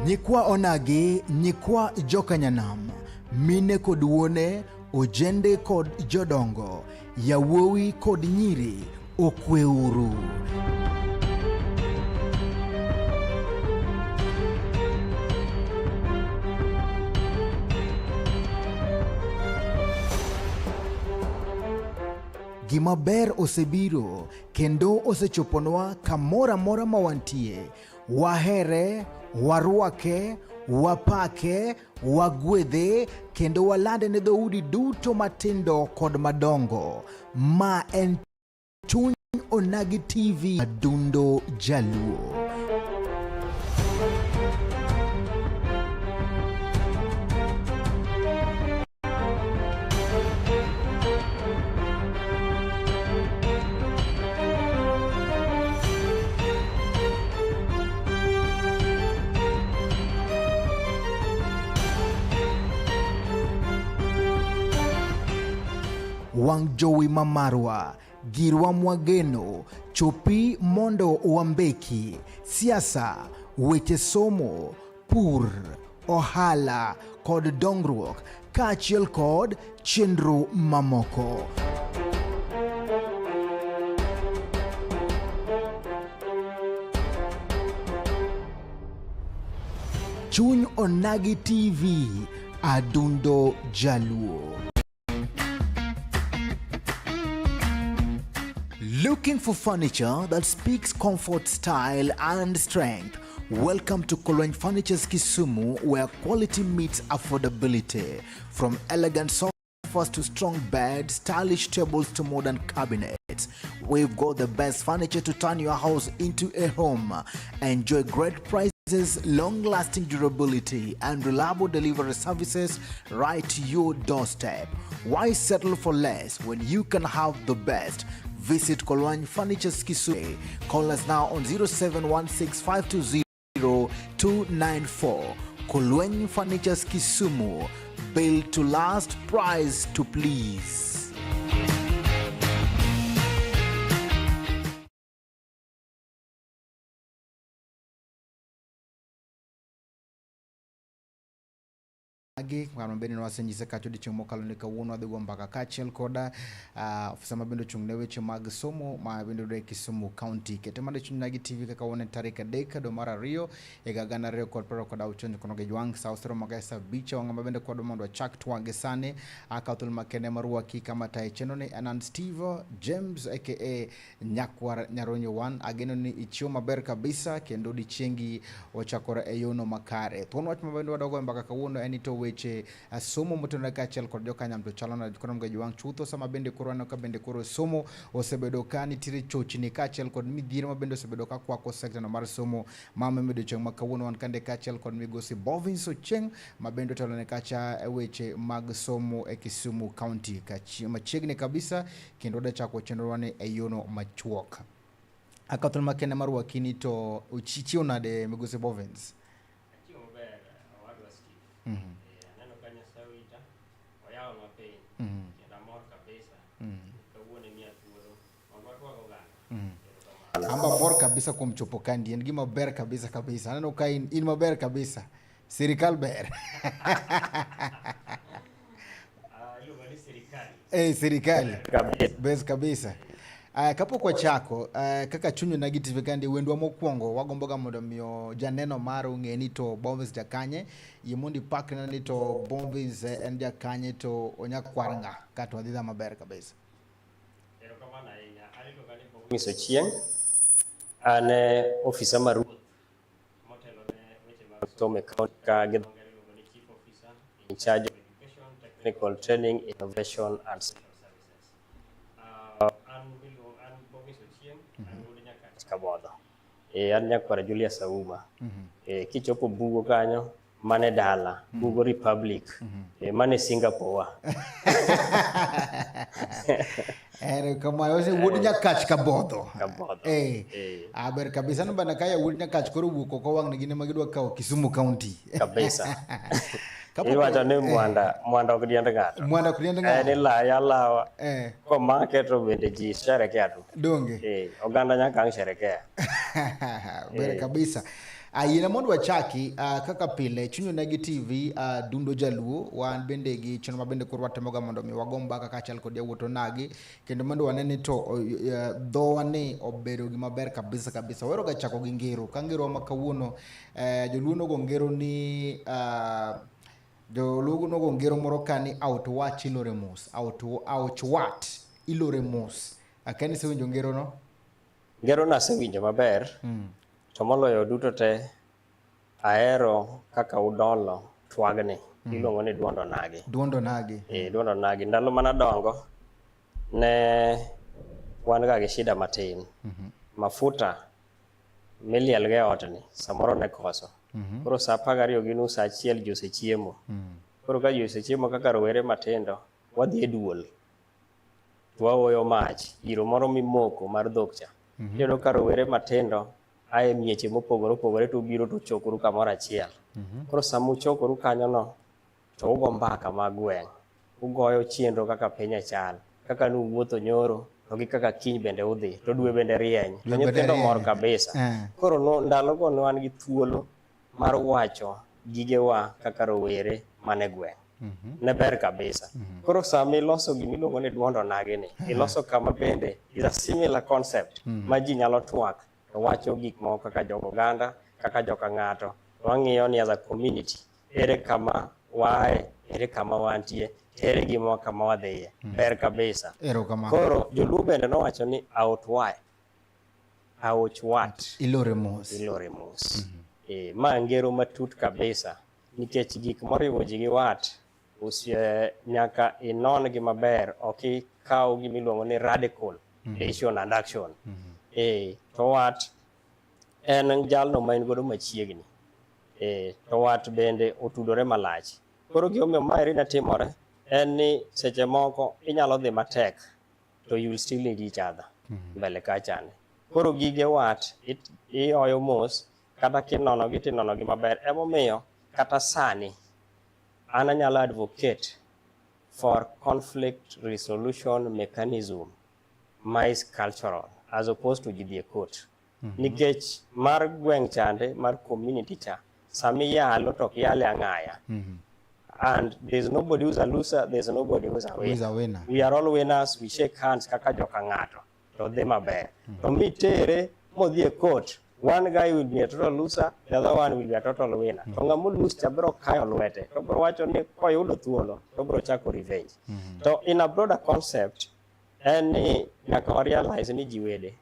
Nyikwa Onagi, nyikwa Jokanyanam, mine kod wuone, ojende kod jodongo, yawuowi kod nyiri, okweuru. Gima ber osebiro kendo osechoponwa kamora mora mawantie. Wahere, warwake, wapake, wagwedhe kendo walande ne dhoudi duto matindo kod madongo. Ma en Chuny Onagi TV, Adundo Jaluo. Wang jowi mamarwa, girwa mwageno, chopi mondo wambeki, siasa, weche somo, pur, ohala, kod dongruok, kaachiel kod chenro mamoko. Chuny Onagi TV, Adundo Jaluo. Looking for furniture that speaks comfort, style, and strength? Welcome to Kolweny Furniture's Kisumu, where quality meets affordability. From elegant sofas to strong beds, stylish tables to modern cabinets, we've got the best furniture to turn your house into a home. Enjoy great prices, long-lasting durability, and reliable delivery services right to your doorstep. Why settle for less when you can have the best? Visit Kolweny Furniture's Kisumu. Call us now on 0716-520-294. Kolweny Furniture's Kisumu. Built to last, price to please. Kwa mabeni na wasenjise kacho di chungo kalonika uno adhigo mpaka kachel koda ofisa mabendo chungne weche mag somo mabendo de Kisumu County. Ketemande Chuny Onagi TV kaka wone tarika deka do mara rio ega gana rio kod pero koda uchonjo konoge juang sa ustero magasa bicha wanga mabendo kodo mondo chak tuange sane akautul makene marua kika matae chenone and Steve James aka Nyakwar Nyaronyo One ageno ni ichio maber kabisa kendo di chengi wachakora eyono makare. Tono wach mabendo wadogo mpaka kawuno enito weche somo motona kachel kod Jokanyanam to chalona kono mga juang chutho sama bende korano ka bende koro somo osebedo ka nitire chochni kachel kod midhiero mabende osebedo ka kwako sekta no mar somo mama medo cheng makawuono wan kande kachel kod migosi Bovince Ochieng mabende talone kacha weche mag somo e Kisumu County machiegni kabisa kendo da chako chenro wane e yono machuok akatul makene mar wakini to uchichio nade migosi Bovince. Amba mor kabisa kumchopo kandi en gima ber kabisa nano ka in maber kabisa serikal ber serikali bes kabisa. Kapo kwa chako kaka Chuny Onagi TV kandi wendwa mokwongo wagomboga mondo miyo janeno maro ng'eni to Bovince jakanye yimundi pak na ni to Bovince en jakanye to Onyakwar nga kato adhidha maber kabisa. Bovince Ochieng ane ofisa maru motelo ne weche mag somo county ka chief officer in charge of education, technical training, innovation and social services. And Bovince Ochieng and Nyaka Kabodho. An Nyakwar Julia Sauma. Kichopo bugo kanyo mane dala, bugo Republic, mane Singapore. Kama yose wudi Nyaka Kabodho. Aber kabisa no bana kaya wudi Nyaka koro buko ko wang ngine magidwa ka Kisumu County. Kabisa. Iwacho ni mwanda kudienda ngato. Mwanda kudienda ngato. Ni la ya lawa. Kwa market bende ji sherekea tu. Donge. Oganda Nyaka sherekea. Bere kabisa. Yena mondo wachaki kaka pile Chuny Onagi TV Duond Jaluo wan bende gi chenro mabende koro watemoga mondo mi wagom mbaka kaachiel kod Duond Onagi kendo mondo wanene to dhowa ni obedo gima ber kabisa kabisa. Wero ga chako gi ngero ka ngero ma kawuono joluo nogo ngero ni joluo nogo ngero moro kani outwatch ilore mos outwat ilore mos. Akani se winjo ngero no? Ngero na se winjo maber. To moloyo duto te ahero kaka udolo twagni iluongo ni Duond Onagi. Duond Onagi. Duond Onagi. Ndalo mana dongo ne wan ga gi shida matin. Mafuta miliel ge ot ni samoro ne koso. Koro sa 12 gi nus achiel ji osechiemo. Koro ka ji osechiemo kaka rowere matindo wadhi e duol. Waoyo mach iro moro mimoko mar dhok cha. Iyudo ka rowere matindo ae mieche mopogore opogore to biro to chokoru kamoro achiel. Koro sama uchokoru kanyo no to ugo mbaka mag gweng'. Ugoyo chenro kaka piny chal, kaka nuwuotho nyoro to gi kaka kiny bende udhi to dwe bende rieny. To nyithindo mor kabisa. Koro ndalogo ne wan gi thuolo mar wacho gigewa kaka rowere mane gweng'. Ne ber kabisa. Koro sama iloso gimiluongo ni Duond Onagi ni, iloso kama bende is a similar concept ma ji nyalo twak to wacho gik moko kaka jogoganda, kaka joka ng'ato. Wang'iyo ni as a community, ere kama wae, ere kama wantie, ere gima kama wadhiye. Ber kabisa. Koro joluo bende nowacho ni outwat ilore mos. Ilore mos. Ma ngero matut kabisa nikech gik moriwo ji gi wat nyaka inon gi maber, ok ikaw gimiluongo ni radical decision and action. To wat en jalno ma in godo machiegni. To wat bende otudore malach. Koro gimomiyo maeri ne timore en ni seche moko inyalo dhi matek to you will still need each other mbele kachane. Koro gige wat ioyo mos kata kinono gi maber. Emomiyo kata sani an anyalo advocate for conflict resolution mechanism ma is cultural as opposed to jidhi e court. Nikech mar gweng' chande, mar community cha, sami yalo to yale ang'aya. And there's nobody who's a loser, there's nobody who's a winner. We are all winners, we shake hands kaka joka ng'ato. To dhi maber. To mitere modhi e court, one guy will be a total loser, the other one will be a total winner. To ng'amu lose cha biro kayo lwete. To biro wacho ni koyudo thuolo, to biro chako revenge. To in a broader concept, en ni nyaka wa realize ni ji wede.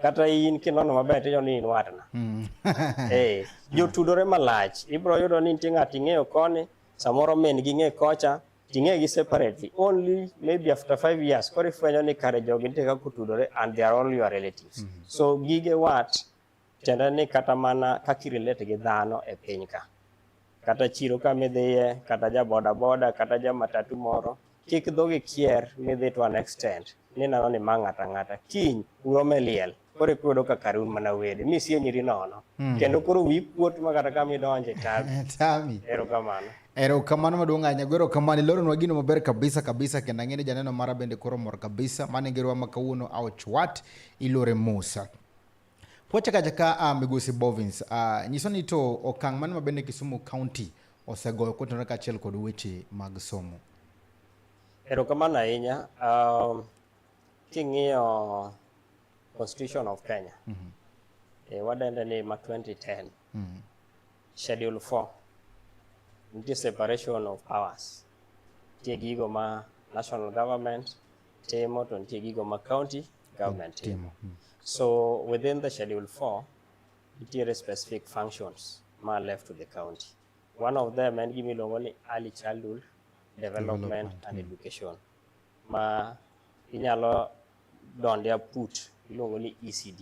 Kata in kinono maber tiyo ni in watna. Jotudore malach. Ibiro yudo ni nitie ng'ato ing'eyo koni, samoro min gi ng'e kocha, ting'e gi separately. Only maybe after 5 years, koro ifwenyo ni kare jogi nitie kaka otudore and they are all your relatives. So gige wat tiende ni kata mana kaka irelate gi dhano e piny ka. Kata chiro kamidhiye, kata ja boda boda, kata ja matatu moro, kik dhogi kier midhi to an extent ni nano ni ma ng'ata ng'ata. Kiny urome liel. Koro ikuyodo ka kare un mana wede. Misie nyiri nono. Kendo koro wi kuot ma kata kama idonje tami. Erokamano maduong' ahinya. Erokamano iloronwa gino maber kabisa kabisa kendo ang'e ni janeno mara bende koro mor kabisa. Mane ngerowa ma kawuono outwat ilore mos. Pochaka migosi Bovince, nyiso ni to okang' mane ma bende Kisumu County osegoyo kotenore kaachiel kod weche mag somo. Erokamano ahinya. King'iyo Constitution of Kenya, wadende ni ma 2010, Schedule 4, nitie separation of powers. Nitie gigo ma national government timo to nitie gigo ma county government timo. So within the Schedule 4, nitie specific functions ma left to the county. One of them en gimiluongo ni early childhood development and education. Ma inyalo donde aput iluongo ni ECD.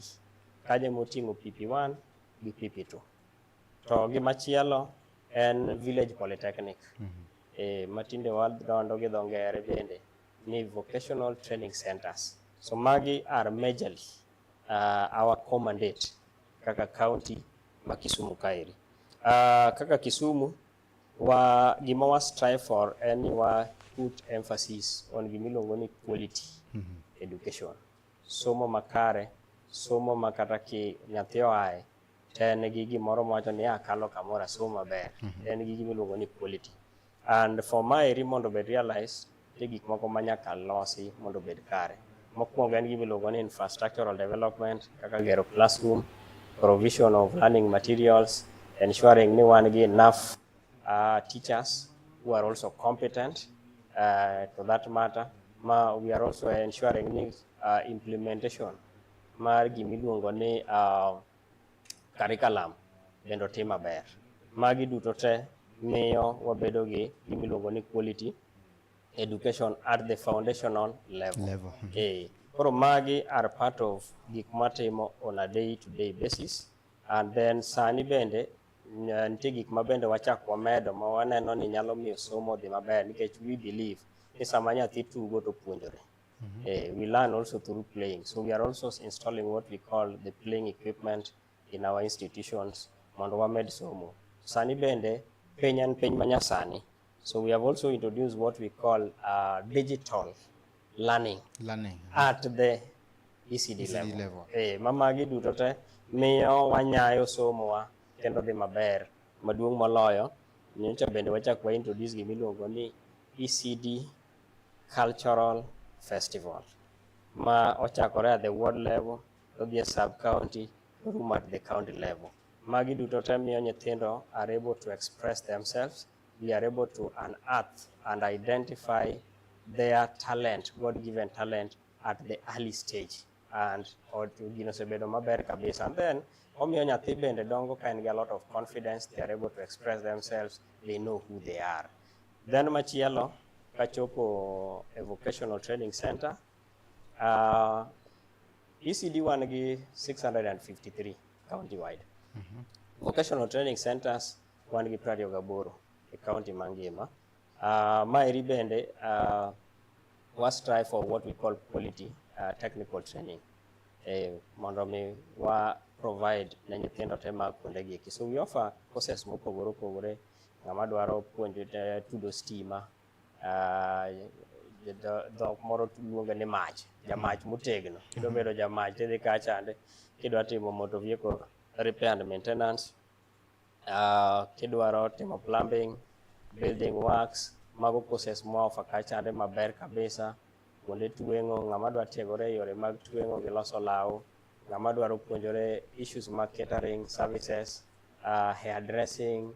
Kaje moting'o PP1 gi PP2. To gimachielo en village polytechnic. Matinde wadondo gi dho ngere bende ni vocational training centers. So magi are majorly our commandate kaka county ma Kisumu kaeri. Kaka Kisumu gima wa strive for and wa put emphasis on gimiluongo ni quality education. Somo makare, somo makata ki nyathi oae ten gi gimoro mawacho ni akalo kamoro asomo maber, en gi gimiluongo ni quality. And for my mondo bed realize ni gik moko manyaka losi mondo bed kare. Mokwongo en gimiluongo ni infrastructural development, kaka gero classroom, provision of learning materials, ensuring ni wan gi enough teachers who are also competent to that matter. We are also ensuring ni implementation mar gimiluongo ni curriculum bendo tim maber. Magi duto te miyo wabedo gi gimiluongo ni quality education at the foundational level. Koro magi are part of gik matimo on a day-to-day basis. And then sani bende nitie gik ma bende wachak wamedo ma waneno ni nyalo miyo somo dhi maber, nikech we believe ni sama nyathi tugo to puonjore. We learn also through playing. So we are also installing what we call the playing equipment in our institutions mondo wamed somo. Sani bende piny en piny manyasani. So we have also introduced what we call digital learning at the ECD level. Mamagi duto te miyo wanyayo somo wa kendo dhi maber. Maduong' moloyo, nyocha bende wachak wa introduce gimiluongo ni ECD Cultural Festival, ma ochakore at the ward level, odhi sub-county, room at the county level. Magi duto te miyo nyithindo are able to express themselves. We are able to unearth and identify their talent, God-given talent, at the early stage. And gino sebedo maber kabisa. And then, omiyo nyathi bende dongo ka en gi a lot of confidence. They are able to express themselves. They know who they are. Then machielo, kachopo a vocational training center. ECD wan gi 653 county-wide. Vocational training centers wan gi 28 e county mangima. Maeri bende we strive for what we call quality technical training. Mondo mi wa provide ne nyithindo te mag kuondegi eki. So we offer courses mopogore opogore. Ng'ama dwaro puonjo tudo stima, dhok moro luongo ni mach, jamach motegno. Kidwa bedo jamach tidhi kachande. Kidwa timo motor vehicle repair and maintenance, kidwaro timo plumbing, building works, mago courses mo offer kachande maber kabisa. Kuonde tueng'o, ng'ama dwa tiegore yore mag tueng'o gi loso law, ng'ama dwaro puonjore issues mag catering services, hairdressing,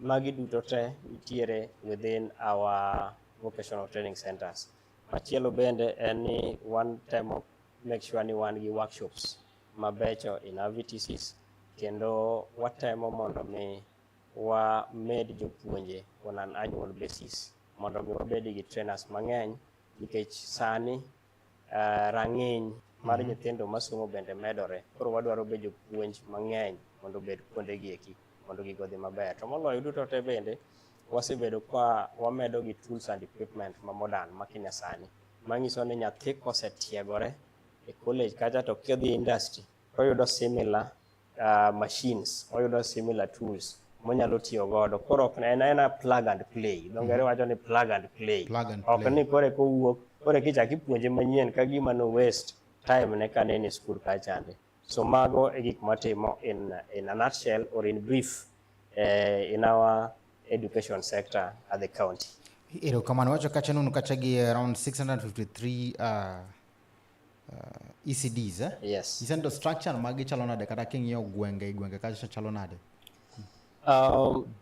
magi duto te nitiere within our vocational training centers. Machielo bende en ni one temo make sure ni wan gi workshops mabecho in our VTCs, kendo watemo mondo mi wa med jopuonje on an annual basis mondo mi wabed gi trainers mang'eny, nikech sani rang'iny mar nyithindo masomo bende medore. Koro wadwaro bedo jopuonj mang'eny mondo bed kuondegi eki mondo gigo dhi maber. To moloyo duto te bende wasebedo kwa wamedo gi tools and equipment ma modern ma kinyasani, manyiso ni nyathi kosetiegore e college kacha to kodhi industry oyudo similar machines, oyudo similar tools monyalo tiyo godo. Koro ok en plug and play. Dongere wacho ni plug and play. Ok ni kore kowuok, kore kichaki puonje manyien ka gima no waste time ne ka ne school kachande. So mago e gik matimo in a nutshell or in brief in our education sector at the county. Erokamano, wacho kacha nunu kacha gi around 653 ECDs, eh? Yes. Isendo structure magi chalo nade kata king'iyo gwenge kacha chalo nade?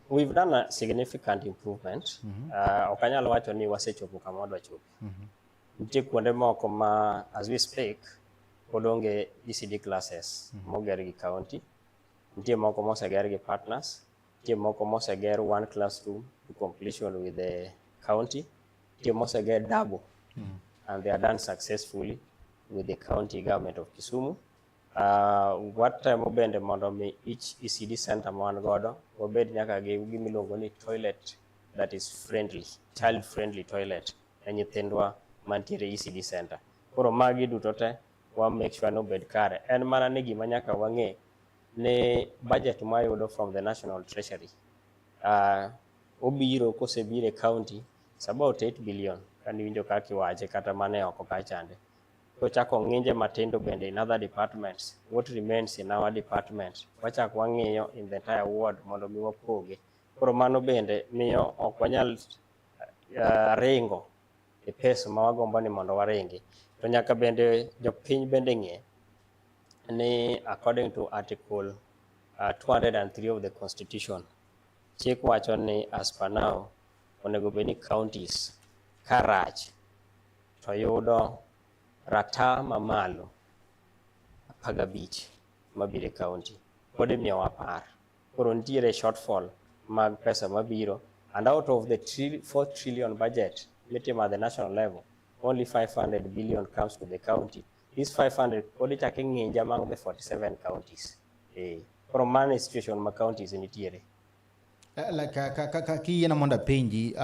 We've done a significant improvement. Okanyal wacho ni wasechopo kama wadwa chopo. Nitie kuonde moko ma as we speak pod onge ECD classes moger gi county. Nitie moko moseger gi partners. Nitie moko moseger one classroom to completion with the county. Nitie moseger double and they are done successfully with the county government of Kisumu. What time obende mondo mi each ECD center man godo obed nyaka gi gimiluongo ni toilet that is friendly, child friendly toilet ne nyithindwa mantiere ECD center. Koro magi duto te wa make sure no bed kare. En mana ni gima nyaka wang'e ne budget ma yudo from the national treasury. Obiro kosebire county it's about 8 billion kan winjo kaki wache kata mane oko kachande. kochako ng'inje matindo bende in other departments, what remains in our department, wachak wang'iyo in the entire ward mondo mi wapoge. Koro mano bende miyo ok wanyal ringo e pace ma wagombo ni mondo waringi. To nyaka bende jopiny bende ng'e ni according to article 203 of the constitution, chik wacho ni as per now onego bed ni counties karach to yudo rata mamalo 15 mabire county pod imiyowa par. Koro nitiere shortfall mag pesa mabiro, and out of the 4 trillion budget mitimo at the national level, only 500 billion comes to the county. These 500 pod ichake ng'inja among the 47 counties. Koro mano situation ma counties nitiere. Kiyiena mondo apenji,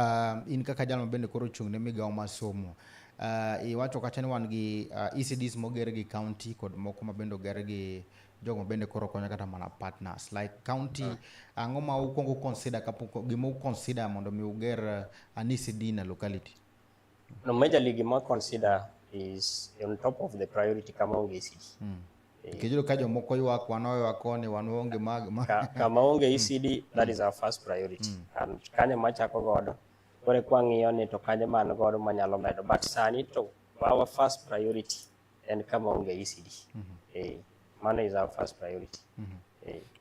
in kaka jal mabende koro chung' ne migawo mar somo, iwacho kacha ni wan gi ECDs moger gi county kod moko mabende oger gi jogo mabende koro konyo kata mana partners like county. Ang'o ma ukwongo consider kapok gima consider mondo mi uger an ECD na locality? No, majorly gima consider is on top of the priority kama onge ECD. Kijuro kajo moko ywak wanoyo koni wanonge kama onge ECD, that is our first priority. And kanye machako godo kore kwang'iyo ni to kanye man godo manyalo medo, but sani to our first priority and kama onge ECD. Money is our first priority.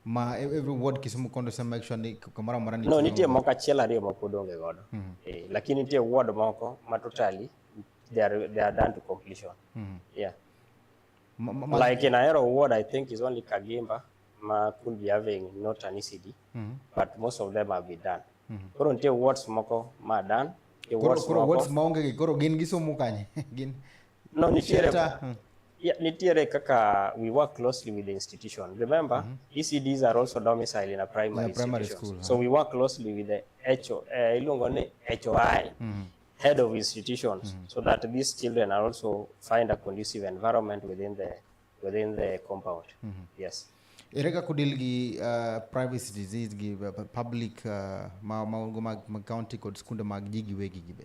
Ma every word Kisumu kondo se make sure ni kamara mara ni no nitie moko achiel ariyo ma pod onge godo. Lakini nitie word moko ma totally they are done to completion. Yeah. Like in Aero ward, I think is only Kagimba ma could be having not an ECD, but most of them have been done. Koro nitie words moko ma done. Words maonge koro gin gisomo kanye gin no nitiere. Yeah, nitiere kaka we work closely with the institution. Remember, ECDs are also domiciled in a primary school. So we work closely with the HOI, head of institutions, so that these children are also find a conducive environment within the compound. Yes. Erega kudil gi privacy disease gi public ma county code skunde mag jigi wegi gibe.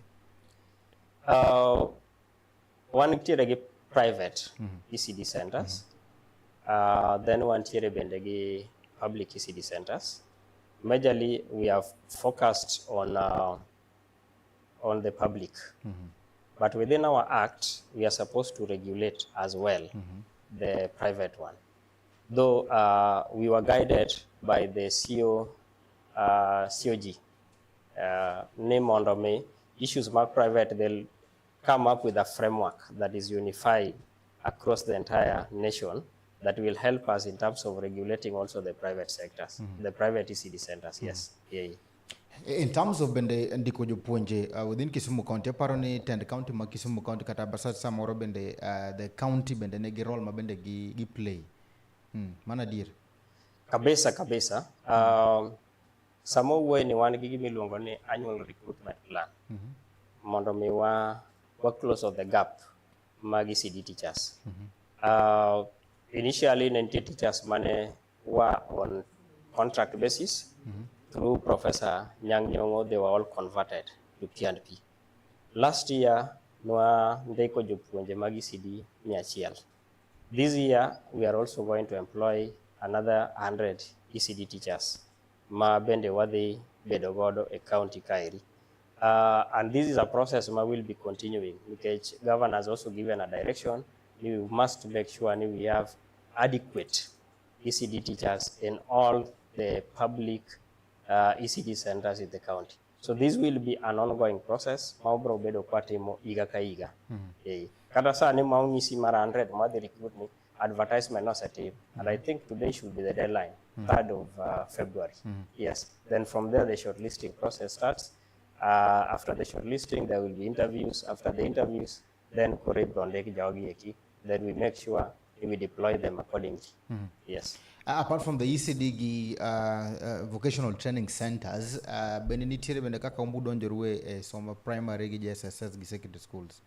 One nitiere gi private ECD centers, then one tier bendegi public ECD centers. Majorly, we have focused on the public, but within our act, we are supposed to regulate as well the private one. Though we were guided by the COG, name under me, issues mark private, they'll come up with a framework that is unified across the entire nation that will help us in terms of regulating also the private sectors, the private ECD centers. Yes. Yeah. In terms of bende ndiko jopuonje within Kisumu County, aparo ni tend county ma Kisumu County kata basa samoro bende the county bende ne gi role ma bende gi play. Mana dir. Kabisa. Samo way ni wan gi gimiluongo ni annual recruitment plan. Mondo mi work close of the gap mag ECD teachers. Initially, 90 teachers mane were on contract basis. Through Professor Nyang Nyongo, they were all converted to P&P. Last year, Noa ndeko jopuonje mag ECD 100. This year, we are also going to employ another 100 ECD teachers. Ma bende wadhi bedo godo e county kairi. And this is a process we will be continuing because governor has also given a direction. We must make sure we have adequate ECD teachers in all the public ECD centers in the county. So this will be an ongoing process. Maubro bedo kwatimo iga ka iga. Kada sa ni maungisi mara 100 madhi recruit me advertisement no set. And I think today should be the deadline, 3rd of February. Yes. Then from there the shortlisting process starts. After the shortlisting, there will be interviews. After the interviews, then then we make sure we deploy them accordingly. Yes. Apart from the ECD vocational training centers, benitire bende kaka umbudonjerwe some primary gi SSS gi secondary schools.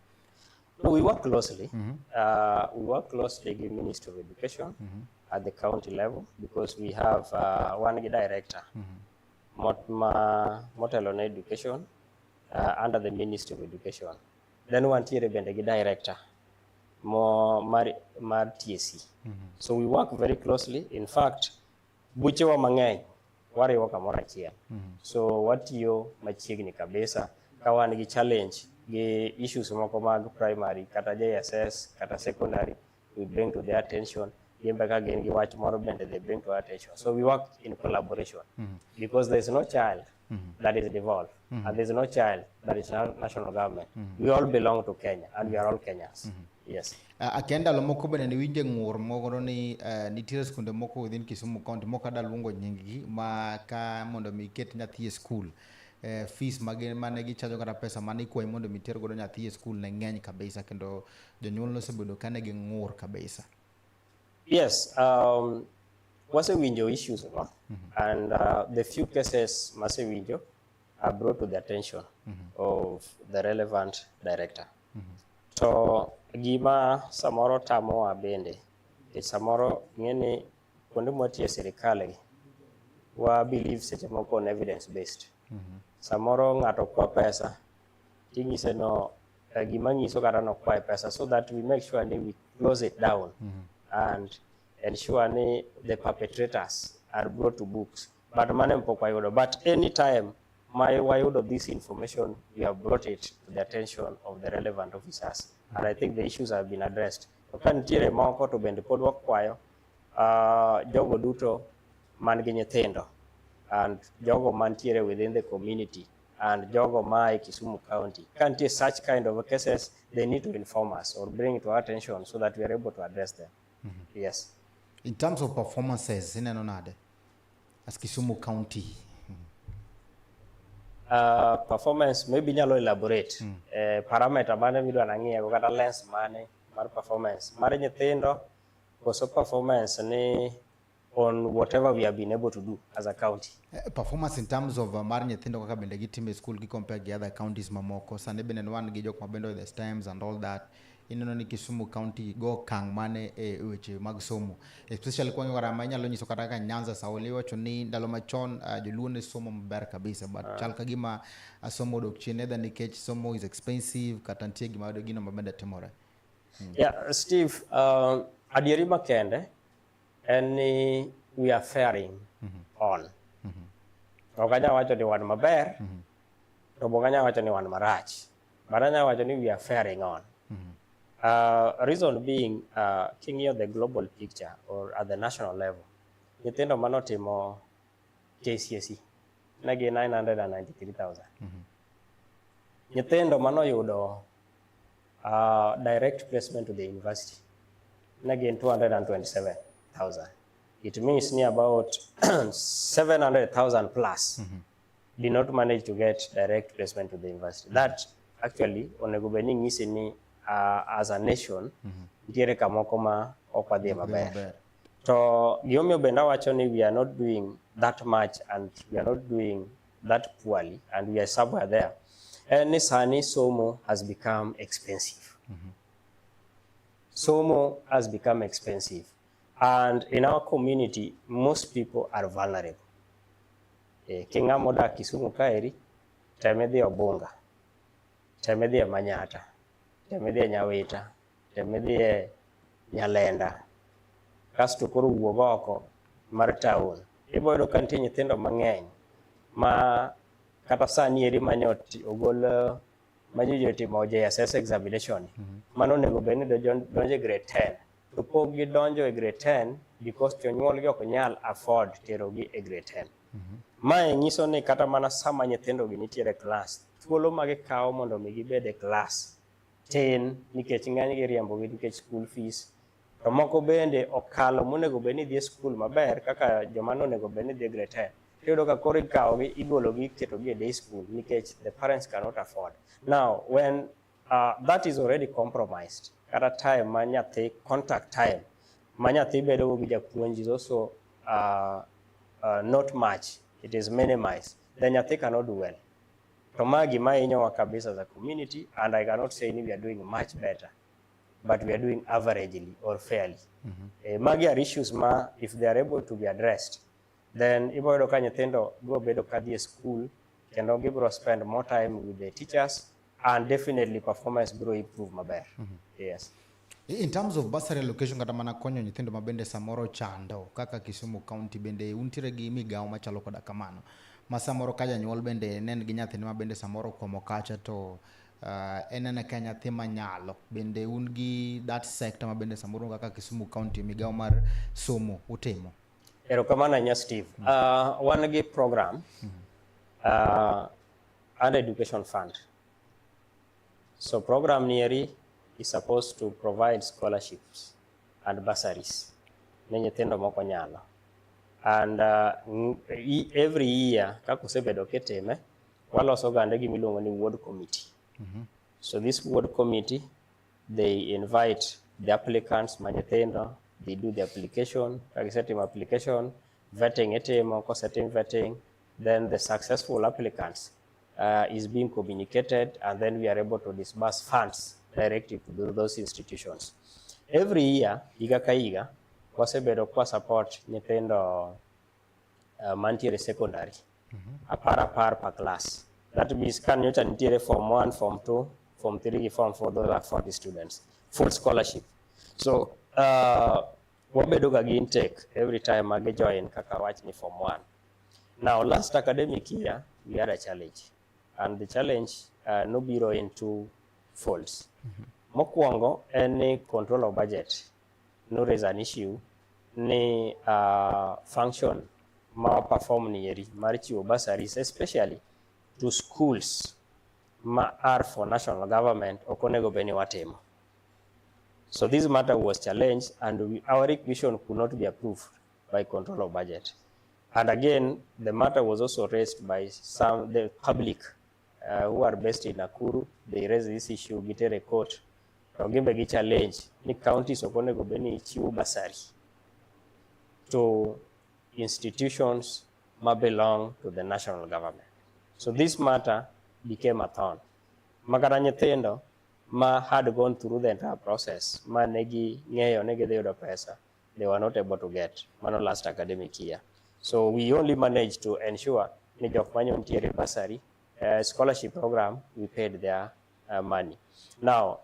No, we work closely. We work closely with Ministry of Education at the county level because we have one director. Motel on education under the Ministry of Education. Then one tier bendegi director. mar TSC. So we work very closely. In fact, buchewa mang'eny wariwo kamoro achiel. So watiyo machiegni kabisa ka wan gi challenge gi issues moko mag primary kata JSS kata secondary, we bring to their attention. Gimbe ka gin gi wach moro bende they bring to our attention. So we work in collaboration because there is no child that is devolved and there is no child that is national government. We all belong to Kenya and we are all Kenyans. Yes. Akienda lo moko bende ni winje ng'ur moro ni nitiere skunde moko within Kisumu County moko da luongo nying-gi ma ka mondo mi ket nyathi e school fees mane gichajo kata pesa mane ikwayo mondo mi ter godo nyathi e school ne ng'eny kabisa kendo jonyuol nosebedo kane gi ng'ur kabisa. Yes, wasewinjo issues no? And the few cases masewinjo are brought to the attention of the relevant director. To gima samoro tamowa bende samoro ng'eni kuonde mwatie sirikal wa believe seche moko on evidence based. Samoro ng'ato kwa pesa ting'ise no gima ng'iso kata no kwa pesa so that we make sure that we close it down and ensure the perpetrators are brought to books. But mane mpok wayudo. But anytime wayudo this information, we have brought it to the attention of the relevant officers. And I think the issues have been addressed. Ka nitiere moko to bende pod wakwayo jogo duto man gi nyithindo and jogo mantiere within the community and jogo ma Kisumu County. Ka nitie such kind of cases, they need to inform us or bring it to our attention so that we are able to address them. Yes. In terms of performances, ineno nade as Kisumu County? Performance maybe nyalo elaborate parameter mane midwa nang'iyo kata lens mane mar performance mar nyithindo koso performance ni on whatever we have been able to do as a county. Performance in terms of mar nyithindo kaka bende gitime school gi compare gi other counties mamoko sane bende wan gi jok mabendo the STEMs and all that. Ineno ni Kisumu County go kang mane weche mag somo, especially kwa ngora manyalo nyiso kata ka Nyanza Saole wacho ni ndalo machon joluo ne somo maber kabisa but chal ka gima somo dok chien either nikech somo is expensive kata nitie gima gino mabende timore. Yeah, Steve, adieri makende en ni we are faring on. Okanya wacho ni wan maber to bokanya wacho ni wan marach. Baranya wacho ni we are faring on. Reason being, king'iyo the global picture or at the national level, nyithindo manotimo KCSE negi 993,000. Nyithindo manoyudo direct placement to the university negi 227,000. It means near about 700,000 plus did not manage to get direct placement to the university. That actually onego beni ng'isi ni as a nation nitiere kamoko ma okwadhi maber. To gimomiyo bende wacho ni we are not doing that much and we are not doing that poorly and we are somewhere there. And sani somo has become expensive. Somo has become expensive. And in our community, most people are vulnerable. Kinga moda Kisumu kaeri, temedhi Obunga, temedhi Manyata, temedhi Nyawita, temedhi Nyalenda, kasto koro wuog oko mar town. Iboyudo ka nitie nyithindo mang'eny ma kata sani eri manyoti ogol majoji otimo JSS examination mano onego bed ni donjo e grade 10 to pok gidonjo e grade 10 because jonyuolgi ok nyal afford terogi e grade 10. Mae nyiso ni kata mana sama nyithindogi nitiere class, thuolo ma gikawo mondo mi gibed e class tin nikech ng'enygi riembogi nikech school fees. To moko bende okalo monego bed ni dhi e school maber kaka joma nonego bed ni dhi e grade 10. Iyudo ka koro ikawogi igologi iketogi e day school nikech the parents cannot afford. Now when that is already compromised, kata time ma nyathi, contact time ma nyathi bedo gi japuonj is also not much, it is minimized, then nyathi cannot do well. To magi ma inyowa kabisa as a community, and I cannot say we are doing much better, but we are doing averagely or fairly. Magi are issues ma if they are able to be addressed, then iboyudo ka nyithindo go bedo kadhi e school kendo gibro spend more time with the teachers and definitely performance bro improve maber. Yes. In terms of bursary allocation kata mana konyo nyithindo mabende samoro chando kaka Kisumu County bende untiere gi migawo machalo koda kamano ma samoro ka janyuol bende nen gi nyathine mabende samoro komo kacha to enene ka nyathi manyalo bende un gi that sector mabende samoro kaka Kisumu County migawo mar somo utimo. Erokamano nya Steve. Wan gi program under education fund. So program nieri is supposed to provide scholarships and bursaries ne nyithindo moko nyalo. And every year kaka osebedo kitime waloso gande gi miluongo ni ward committee. So this ward committee, they invite the applicants manyithindo, they do the application, setting application, vetting itimo, setting vetting, then the successful applicants is being communicated, and then we are able to disburse funds directly to those institutions. Every year, iga ka iga, wasebedo kwa support nyithindo mantiere secondary, apar per class. That means kan nyocha nitiere form 1, form 2, form 3, form 4, those are 40 students, full scholarship. So, wabedo ga gi intake every time I join kaka wach ni form 1. Now, last academic year, we had a challenge. And the challenge no biro in two folds. Mokwongo, any control of budget no raise an issue, ni function ma perform nieri, marichiwo bursaries, especially to schools ma are for national government, okonego beni watimo. So this matter was challenged, and our requisition could not be approved by control of budget. And again, the matter was also raised by the public who are based in Nakuru. They raised this issue, gitere court. Ogimbe challenge, ni counties okonego beni ichiwo bursary to institutions ma belong to the national government. So this matter became a thorn. Makata nyithindo ma had gone through the entire process, ma negi ng'eyo negi dhiyudo pesa, they were not able to get mano last academic year. So we only managed to ensure ni jok manyo ntiere bursary, scholarship program, we paid their money. Now,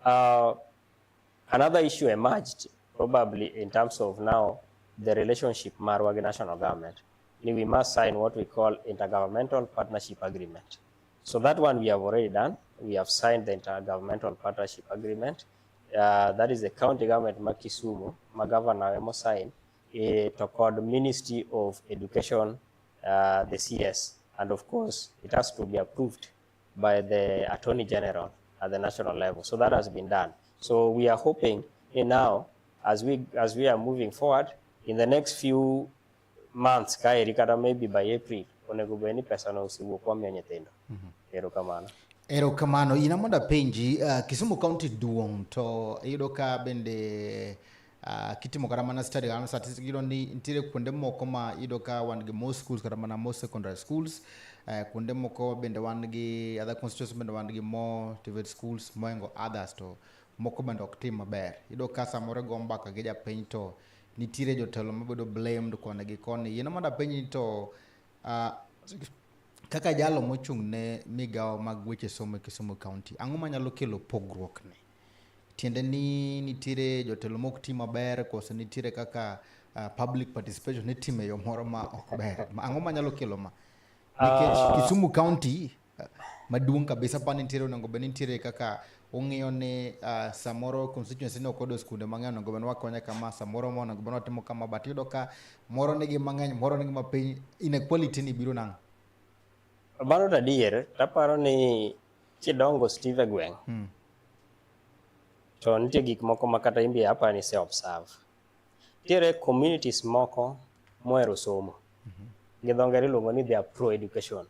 another issue emerged, probably in terms of now the relationship marwa with national government. We must sign what we call intergovernmental partnership agreement. So that one we have already done. We have signed the intergovernmental partnership agreement. That is the county government ma Kisumu, ma governor emo sign to called Ministry of Education, the CS. And of course, it has to be approved by the Attorney General at the national level. So that has been done. So we are hoping now, as we are moving forward, in the next few months, maybe by April, onego beni pesa no usiwo kwa nyithindo. Erokamano. Erokamano, inamonda penji, Kisumu County duong to iyudo ka bende kitimo kata mana study kana statistics iyudo ni nitiere kuonde moko ma iyudo ka wan gi most schools kata mana most secondary schools, kuonde moko bende wan gi other constituencies bende wan gi more TVET schools moingo others to moko bende ok tim maber. Iyudo ka samoro go mbaka gi japiny to nitiere jotelo mabedo blamed kone gi koni. Inamonda penji to kaka jalo mochung' ne migawo mag weche somo e Kisumu County, ang'o manyalo kelo pogruok ne? Tiende ni nitiere jotelo mok ti maber kose nitiere kaka public participation itime yo moro ma ok ber. Ang'o manyalo kelo ma? Nikech Kisumu County maduong' kabisa pa nitiere onego bed nitiere kaka ong'iyo ni samoro constituency no kodo skunde mang'eny onego bed wakonye kama, samoro mo onego bed watimo kama, but iyudo ka moro nigi mang'eny, moro nigi mapiny, inequality ni biro nang'o? Mano adier, taparo ni kidongo Steve gweng'. To nitie gik moko makata imbi hapa ni se observe. Tiere communities moko mohero somo. Gidho ngere iluongo ni they are pro education.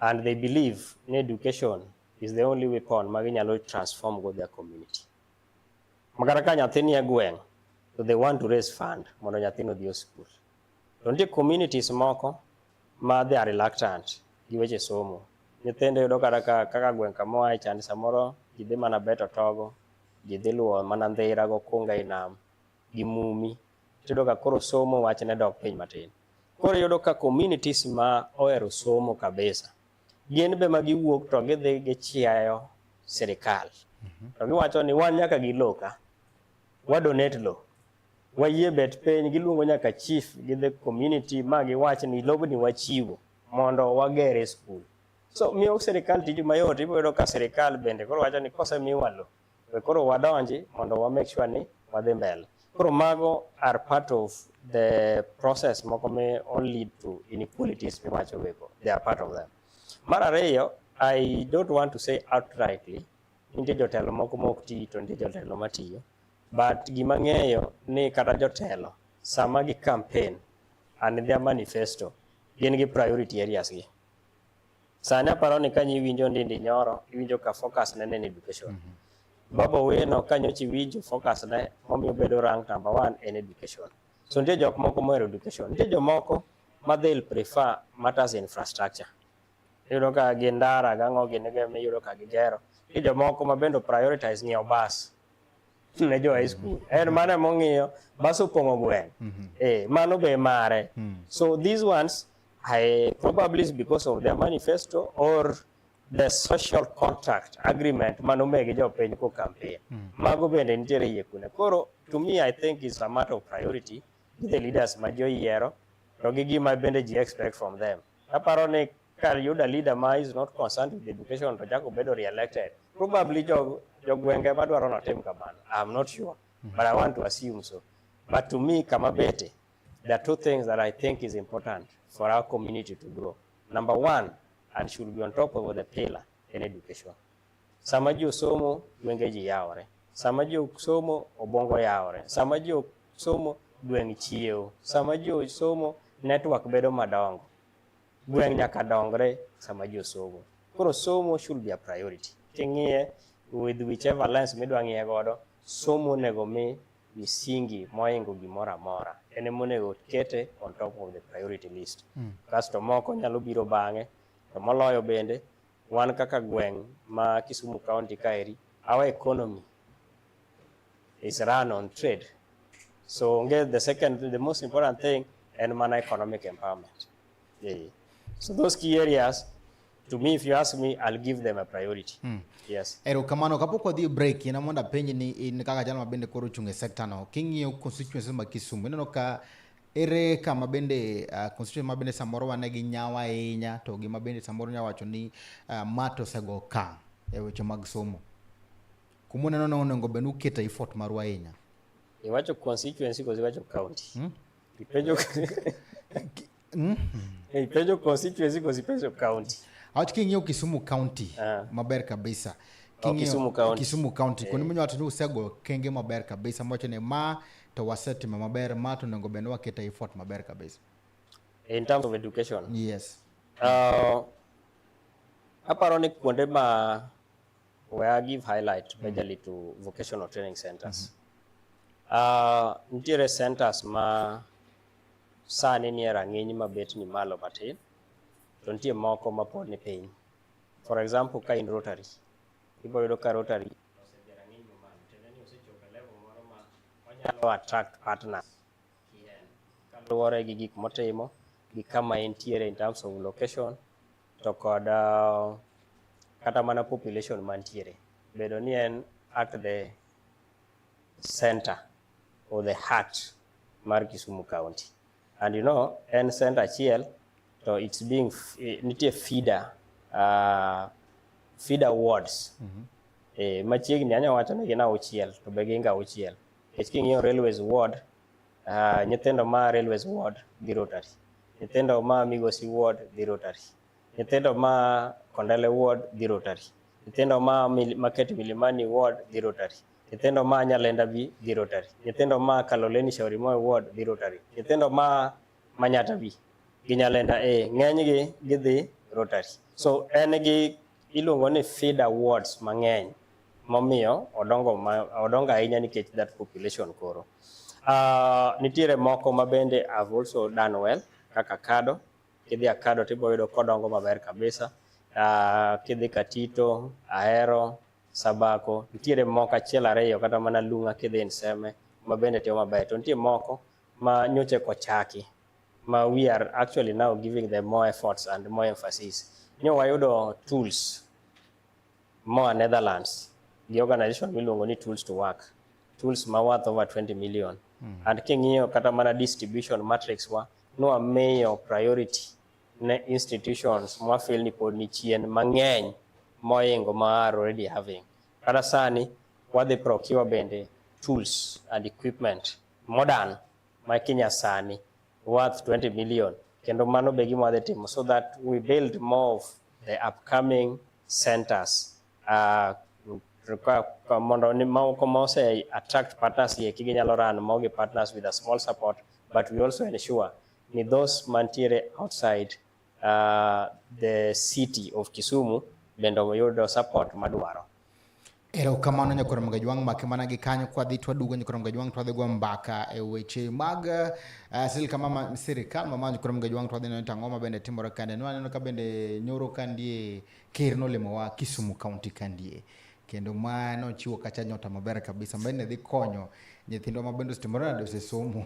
And they believe in education is the only weapon ma ginyalo transform go their community. Makata ka nyathi ni e gweng', so they want to raise fund mondo nyathino odhi e school. To nitie communities moko ma they are reluctant gi weche somo. Nyithindo yudo kaka gweng' kama chande samoro ji dhi mana beto togo, ji dhi luwo mana ndhira go kunga i nam gi mumi. Tiyudo ka koro somo wachne dok piny matin. Koro yudo ka communities ma ohero somo kabisa, gin be ma giwuok to gidhi gichiayo sirikal. To giwacho ni wan nyaka gi loka donate lo wayie bet piny giluongo nyaka chief gi the community ma giwach ni lobni wachiwo mondo wagere school. So miyo sirikal tiji mayot, ibiro ka sirikal bende koro wacho ni kosemiwa lo we koro wadonji mondo wa make sure ni wadhi mbele. Koro mago are part of the process moko may all lead to inequalities miwacho wego. They are part of them. Mar ariyo, I don't want to say outrightly nitie jotelo moko mok ti to nitie jotelo matiyo, but gima ng'eyo ni kata jotelo sama gi campaign and their manifesto gin gi priority areas gi. Sani aparo ni kanyi winjo Ndindi Nyoro iwinjo ka focus ne en education. Baba Weno kanyochi winjo focus ne momiyo bedo rank number 1 en education. So nitie jok moko mohero education, nitie jomoko ma they'll prefer matters infrastructure. Iyudo ka gin ndara gang'o gin iyudo ka gigero. Nitie jomoko ma bendo prioritize ng'iewo bus ne jo high school. En mana mong'iyo bus opong'o gweng'. Mano be mare. So these ones I probably is because of their manifesto or the social contract agreement manomegi jo piny ko campaign. Mago bende nitiere yie kune. Koro to me I think it's a matter of priority with the leaders ma jo yiero to gi gima bende ji expect from them. Aparo ni ka yuda leader ma is not concerned with education to jako bedo re-elected. Probably jo gwenge madwaro notim kamano. I'm not sure, but I want to assume so. But to me kama bete, there are two things that I think is important for our community to grow. Number one, and should be on top of the pillar in education. Sama ji osomo gwenge ji yawore. Sama ji osomo obongo yawore. Sama ji osomo gweng' chiewo. Sama ji osomo network bedo madongo. Gweng' nyaka dongre sama ji osomo. Koro somo should be a priority. King'iye with whichever lens midwa ng'iye godo, somo nego mi misingi moingo gimoro amora. Ene monego kete on top of the priority list. Kasto moko nyalo biro bang'e, to moloyo bende wan kaka gweng' ma Kisumu County kaeri, our economy is run on trade. So the most important thing and mana economic empowerment. So those key areas, to me, if you ask me, I'll give them a priority. Yes. Ero kamano kapoko di break ina monda penye ni in kaka jana mabende koro chunge sector no. Kingi yo constituency ma Kisumu. Ino ka ere kama bende constituency mabende samoro wanegi nyawa inya to gi mabende samoro nyawa choni mato sego ka eweche mag somo. Kumune no ngo benu keta effort marwa inya. Iwacho constituency kozi wacho county. Ipejo ipejo constituency kozi pejo county. Awach kingi Kisumu County maber kabisa. Kisumu County. Kuni mwenye watu usego kenge maber kabisa. Mwacho ne ma to waseti maber ma to nengo beno waketa effort maber kabisa. In terms of education? Yes. Aparo ni kuonde ma where I give highlight majorly to vocational training centers. Nitiere centers ma sani ni rang'iny mabet ni malo matin. To nitie moko ma pod ni piny. For example, ka in Rotary. Ibo yudo ka Rotary osedhi rang'iny mamalo. Tiende ni osechopo level moro ma onyalo attract partners. Kaluwore gi gik motimo, gi kama entiere in terms of location, to kod kata mana population mantiere. Bedo ni en at the center or the heart mar Kisumu County. And you know, en center achiel, so it's being nitie feeder wards. Machiegni anya wacho ni gina Ochieng to be ginga Ochieng. King'iyo railways ward, nyithindo ma railways ward dhi Rotary. Nyithindo ma Migosi ward dhi Rotary. Nyithindo ma Kondele ward dhi Rotary. Nyithindo ma Market Milimani ward dhi Rotary. Nyithindo ma Nyalenda bi dhi Rotary. Nyithindo ma Kaloleni Shauri Moyo ward dhi Rotary. Nyithindo ma Manyata bi Ginyalenda ng'enygi gidhi Rotary. So en gi iluongo ni feeder wards mang'eny momiyo odongo ahinya nikech that population koro. Nitiere moko ma bende have also done well kaka Kado. Kidhi Kado tibo yudo kodongo maber kabisa. Kidhi Katito, Ahero, Sabako. Nitiere moko achiel ariyo kata mana Lunga kidhi Nseme ma bende timo maber. To nitie moko ma nyoche kochaki. We are actually now giving them more efforts and more emphasis. Wayudo tools more Netherlands. The organization will only tools to work tools worth over 20 million. And king'iyo kata mana distribution matrix wa no amayo priority ne institutions ma feel ni pod ni chien mang'eny moingo ma are already having. Kata sani wadhi procure bende tools and equipment modern ma Kenya sani worth 20 million. Kendo mano be gima wadhi timo so that we build more of the upcoming centers. Mondo ni mauko mose attract partners ye kigi nyalo run mogi partners with a small support, but we also ensure ni those mantiere outside the city of Kisumu bendo yudo support madwaro. Ero kamano nyakoro mgajwang makimana gi kanyo kwa dhi twadugo nyakoro mgajwang twadhi go mbaka e weche mag sirikal mama nyakoro mgajwang twadhi no tangoma bende timore kande nwaneno ka bende nyoro kandie ker nolemo wa Kisumu County kandie kendo mano chiwo kacha nyota maber kabisa mbene dhi konyo nyithindo mabendo stimore na dose somo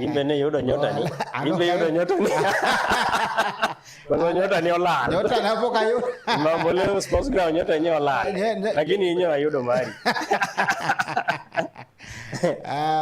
imbe ne yudo nyota ni imbe yudo nyota ni kwa nyota ni olal nyota na poka yudo mambo leo sports ground nyota ni olal lakini inyo ayudo mari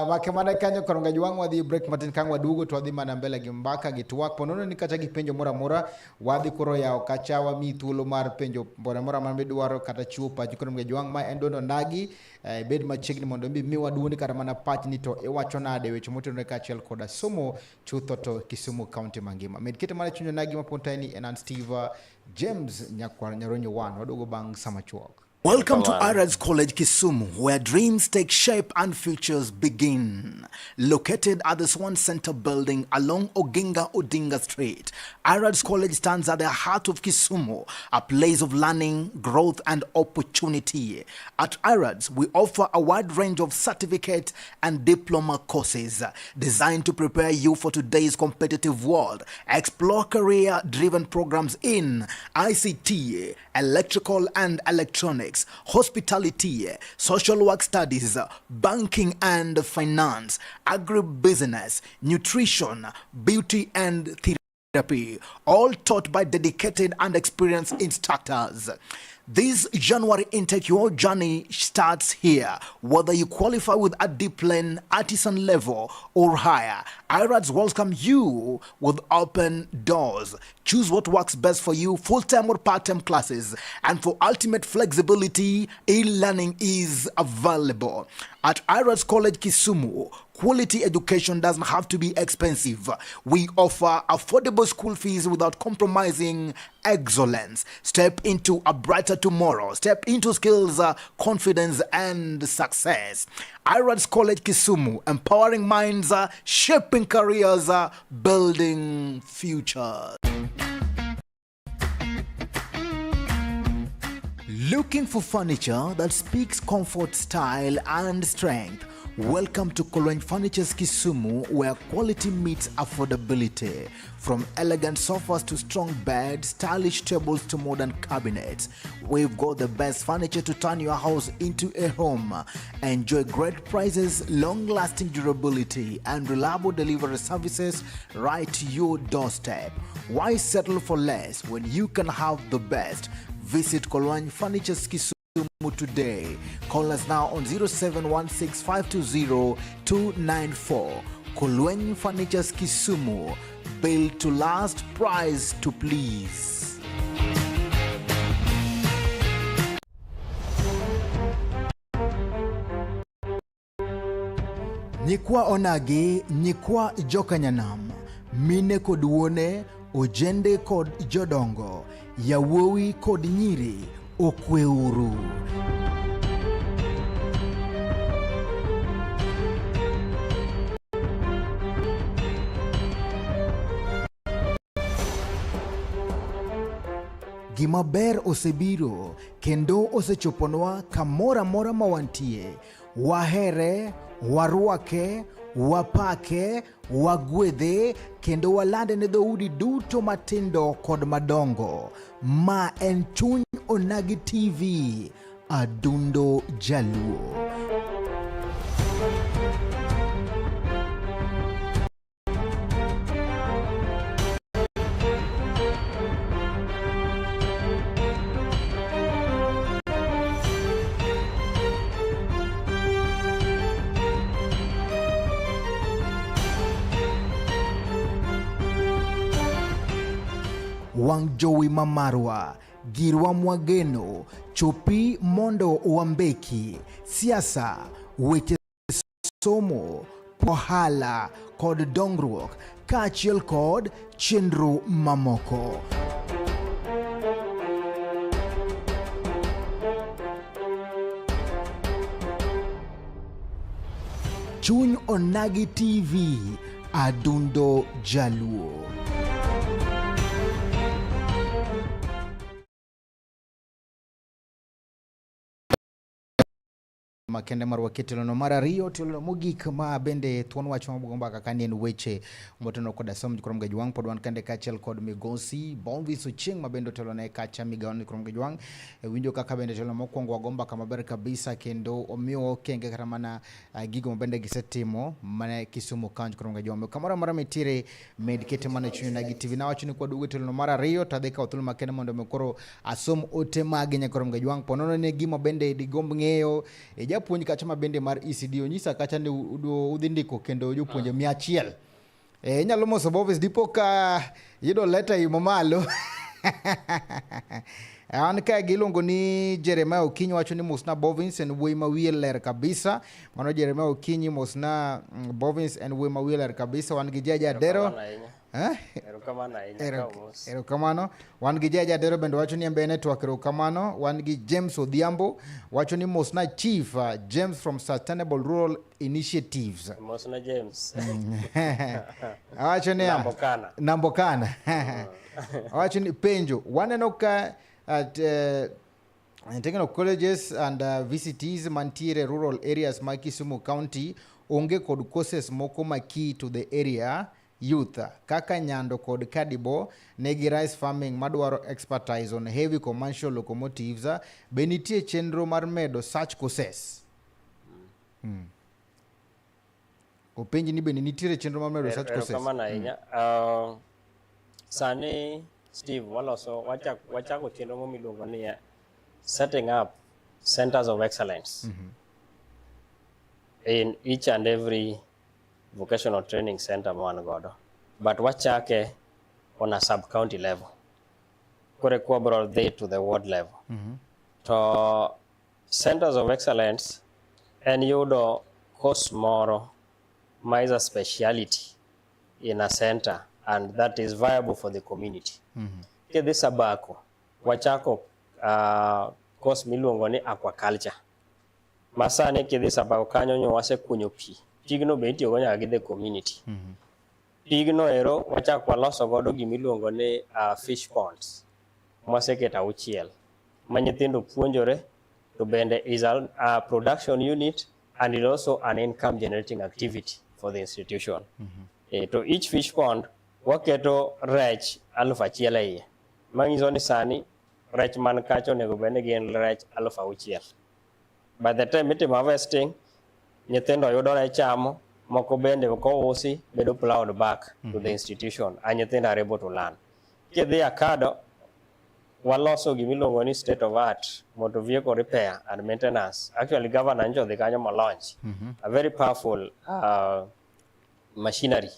makemana kanyo koronga jwang wadhi break matin kang wadugo to wadhi mana mbele gi mbaka gi twak ponono ni kacha gi penjo mora mora wadhi koro yao kacha wa mi thuolo mar penjo mora mora man bedwaro kata chupa koronga jwang ma en Duond Onagi bed machiegni mondo mi waduoni kata mana pach ni to iwacho nade weche motenore kachiel koda somo chutho to Kisumu County mangima med kete mana chunyo nagi mapontani enan Steve James nyakwar nyaronyo wan wadugo bang samachuok. Welcome to Adundo College Kisumu, where dreams take shape and futures begin. Located at the Swan Center building along Oginga Odinga Street, Adundo College stands at the heart of Kisumu, a place of learning, growth, and opportunity. At Adundo, we offer a wide range of certificate and diploma courses designed to prepare you for today's competitive world. Explore career-driven programs in ICT, electrical and electronics, hospitality, social work studies, banking and finance, agribusiness, nutrition, beauty and therapy, all taught by dedicated and experienced instructors. This January intake, your journey starts here. Whether you qualify with a diploma, artisan level or higher, Adundo welcome you with open doors. Choose what works best for you, full-time or part-time classes. And for ultimate flexibility, e-learning is available. At Adundo College Kisumu, quality education doesn't have to be expensive. We offer affordable school fees without compromising excellence. Step into a brighter tomorrow. Step into skills, confidence, and success. Adundo College Kisumu, empowering minds, shaping careers, building futures. Looking for furniture that speaks comfort, style, and strength? Welcome to Kolweny Furniture's Kisumu, where quality meets affordability. From elegant sofas to strong beds, stylish tables to modern cabinets, we've got the best furniture to turn your house into a home. Enjoy great prices, long-lasting durability, and reliable delivery services right to your doorstep. Why settle for less when you can have the best? Visit Kolweny Furniture's Kisumu today. Call us now on 0716-520-294. Kolweny Furniture's Kisumu, built to last, price to please. Nyikwa Onagi, nyikwa Jokanyanam, mine kod wuone, ojende kod jodongo, yawuowi kod nyiri, okweuru. Gima ber osebiro kendo osechoponwa kamora mora mawantie. Wahere, warwake, wapake, wagwedhe kendo walande ne dhoudi duto matindo kod madongo. Ma en Chuny Onagi TV, Adundo Jaluo. wang jowi mamarwa, girwa mwageno, chopi mondo wambeki, siasa, weche somo, ohala kod dongruok, kaachiel kod chenro mamoko. Duond Onagi TV, Adundo Jaluo. Makende marwa ketelono mar ariyo telo mogik ma bende thuon wach mabogomba kaka nien weche motono koda Somb kurom gajwang pod wan kende kachel kod migosi Bovince Ochieng ma bende telo ne kacha migawni kurom gajwang winjo kaka bende telo mokwongo wagomba kama ber kabisa kendo omiyo kenge kata mana gigo ma bende gisetimo mane Kisumu County kurom gajwang kamora mara mitire med kete mane Chuny Onagi TV na wacho ni kwa dugo telo mar ariyo tadhika othul makende mondo mekoro asom ote magi nya kurom gajwang ponono ne gima bende digomb ng'eyo japuonj kacha mabende mar ECD onyisa kacha ne udhi ndiko kendo jopuonje 100 inyalo moso Bovince dipo ka yudo leta imo malo an ka giluongo ni Jeremiah Okinyi wacho ni mosna Bovince en wuoyi ma wiye ler kabisa mano Jeremiah Okinyi mosna Bovince en wuoyi ma wiye ler kabisa wan gi Jaja Dero erokamano wan gi Jaja Dero bende wacho ni embe network erokamano wan gi James Odhiambo wacho ni mosna Chief James from Sustainable Rural Initiatives mosna James wacho ni Nambokana wacho ni penjo waneno ka at technical colleges and VCTs mantiere rural areas ma Kisumu County onge kod courses moko ma key to the area youth kaka nyando kod kadibo negi rice farming madwaro expertise on heavy commercial locomotives be nitie chenro mar medo such courses openji ni be nitie chenro mar medo such courses sani Steve waloso wachako chenro momiluongo ni setting up centers of excellence in each and every vocational training center mwan godo but wachake on a sub county level kore kwa bro they to the ward level to centers of excellence en yudo course moro ma is a speciality in a center and that is viable for the community kidhi Sabako wachako course miluongo ni aquaculture masane kidhi Sabako kanyo nyo wasekunyo pi pigno be itiyo go nyaka gi the community pigno ero wachako waloso godo gimiluongo ni fish ponds mwaseketa auchiel ma nyithindo puonjore to bende is a production unit and it also an income generating activity for the institution to each fish pond waketo rech 1,000 iye mangiso ni sani rech man kacho nego bende gin rech 6,000 by the time itimo harvesting nyithindo yudo rech chamo moko bende ko usi bedo plowed back to the institution and nyithindo are able to learn kidhi Akado waloso gimiluongo ni state of art motor vehicle repair and maintenance actually governor njo dhi kanyo mo launch a very powerful machinery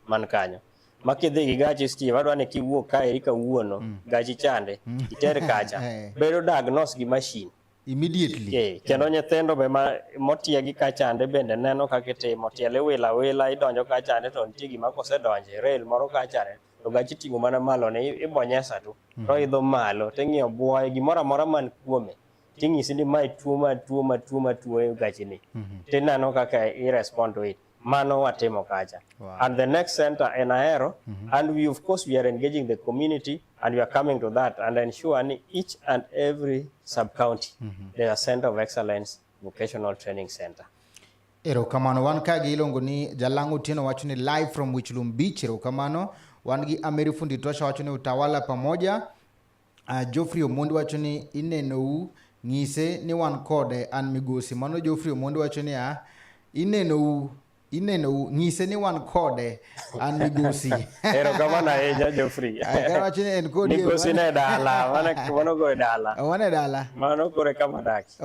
man kanyo makidhi gi gachi Steve adwa ne kiwuok ka erika wuono gachi chande iter kacha bedo diagnose gi machine immediately kendo nyithindo be motiegi ka chande bende neno kaka itimo tiele wila idonjo ka chande to nitie gima kosedonje rail moro ka chande to gachi ting'o mana malo ne ibonyesa tu to idho malo ting'iyo buoye gimoro amora man kuome ting'isi ni mai tuo gachi ni tineno kaka I respond to it mano watimo kacha and the next center in Ahero and we of course we are engaging the community and we are coming to that and ensure ni each and every sub county there is a center of excellence vocational training center erokamano wan ka gi ilongo ni Jalango Tieno wacho ni live from Wichlum Beach erokamano wan gi Ameri Fundi Tosha wacho ni utawala pamoja Geoffrey Omondi wacho ni inenou ng'ise ni wan kode an migosi mano Geoffrey Omondi wacho ni inenou ng'ise ni wan kode an migosi erokamano ahinya Geoffrey wacho ni en kodi migosi ne dala mano go dala wane dala mano kore kama daki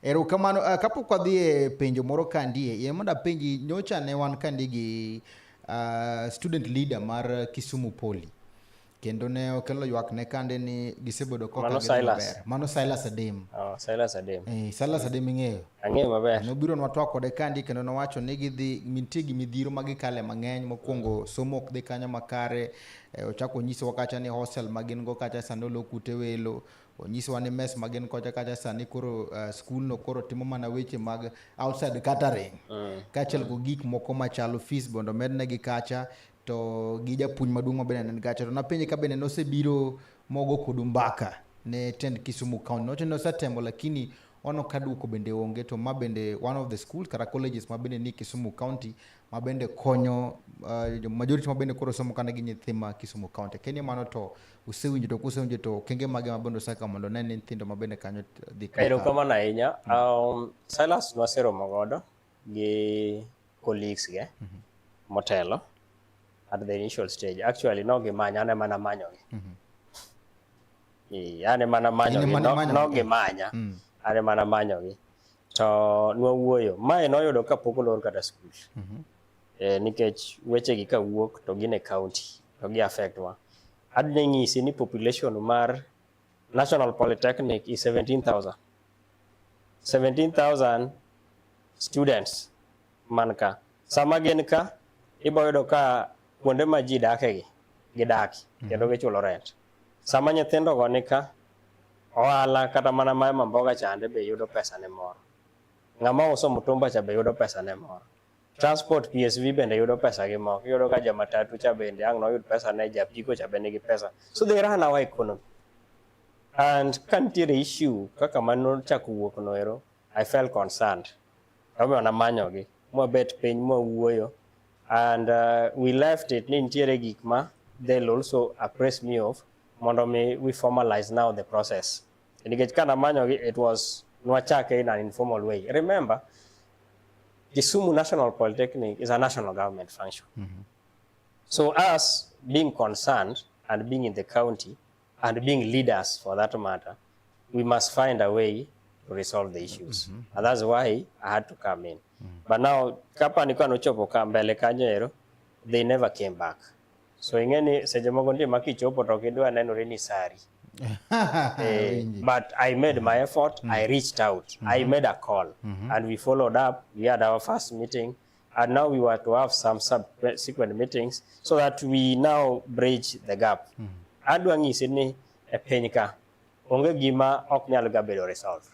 erokamano kapok wadhi e penjo moro kandie ye mondo penji nyocha ne wan kandi gi student leader mar Kisumu Poly kendo ne okelo ywak ne kande ni gisebedo koka Mano Silas. Mano Silas Adem. Silas Adem. Silas Adem ing'eyo? Ang'eyo maber. Nobiro nwa kode kandi kendo nowacho ni gidhi nitie gi midhiro magikale mang'eny. Mokwongo somo ok dhi kanyo makare. Ochako onyisowa kacha ni hostel magin go kacha sani olo kute welo. Onyisowa ni mess magin kocha kacha sani koro school no koro timo mana weche mag outside catering. Kaachiel go gik moko machalo fees bondo mednegi kacha. To gi japuonj maduong' bende ne gacha to napenje ka bende nosebiro mogo kodu mbaka ne tend Kisumu County. Noche nosetemo lakini ono ka duoko bende onge to ma bende one of the schools kata colleges ma bende ni Kisumu County ma bende konyo majority ma bende koro somo kana gi nyithi ma Kisumu County. Kenya mano to usewinjo to kusewinjo to kenge mage ma bende osaka mondo ne nyithindo ma bende kanyo dhi kaka. Erokamano ahinya. Silas nwaseromo godo gi colleagues ge motelo at the initial stage. Actually, no gimanya, ane mana manyogi. Ane mana manyogi, no gimanya, ane mana manyogi. To nwawuoyo, mae noyudo kapok olor kata school. Nikech weche gi ka wuok to gin e county, to gi affect wa. Adne ng'isi ni population mar National Polytechnic is 17,000. 17,000 students man ka. Sama gin ka, iboyudo ka kuonde ma ji dake gidaki kendo gichulo rent. Sama nyithindo go nika ohala kata mana mae mamboga chande be yudo pesa ne moro. Ng'ama uso mutumba cha be yudo pesa ne moro. Transport PSV bende yudo pesa gi moko. Yudo ka ja matatu cha bende ang' no yud pesa ne japiko cha bende gi pesa. So they run our economy. And kantiere issue kaka mano chako wuok noero, I felt concerned. Omiyo namanyogi, mwabet piny mwawuoyo. And we left it in Gikma. They'll also appraise me of mondo we formalize now the process. And it was nwachake in an informal way. Remember, Kisumu National Polytechnic is a national government function. So us being concerned and being in the county and being leaders for that matter, we must find a way to resolve the issues. And that's why I had to come in. But now, kapa nikuwa nuchopo kambele kanyo they never came back. So ingeni sejamogo ndi makichopo tokidwa neno rini sari. But I made my effort, I reached out, I made a call, and we followed up. We had our first meeting, and now we were to have some subsequent meetings so that we now bridge the gap. Adwa ng'isi ni e piny ka, onge gima ok nyal ga bedo resolve.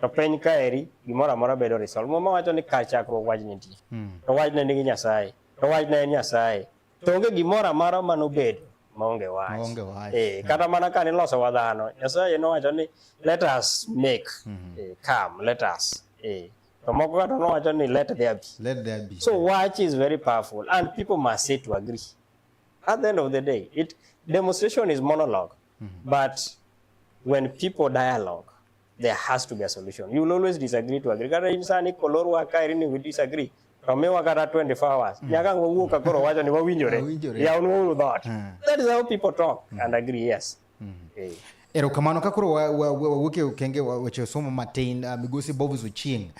To piny kaeri gimoro amora bedo resolve. Mama wacho ni kar chakruok wach nitie. To wach ne nigi Nyasaye. To wach ne en Nyasaye. To onge gimoro amora manobedo maonge wach. Kata mana ka niloso wa dhano, Nyasaye nowacho ni let us make come, let us. To moko kata nowacho ni let there be. Let there be. So wach is very powerful and people must say to agree. At the end of the day, demonstration is monologue. But when people dialogue, there has to be a solution. You will always disagree to agree. Kata insani kolorwa kairini we disagree. Kamewa kata 24 hours. Nyaka ng'uka koro wacho ni wawinjore. Ya unuru that. That is how people talk and agree, yes. Erokamano ka koro wuke ukenge weche somo matin migosi Bovince Ochieng.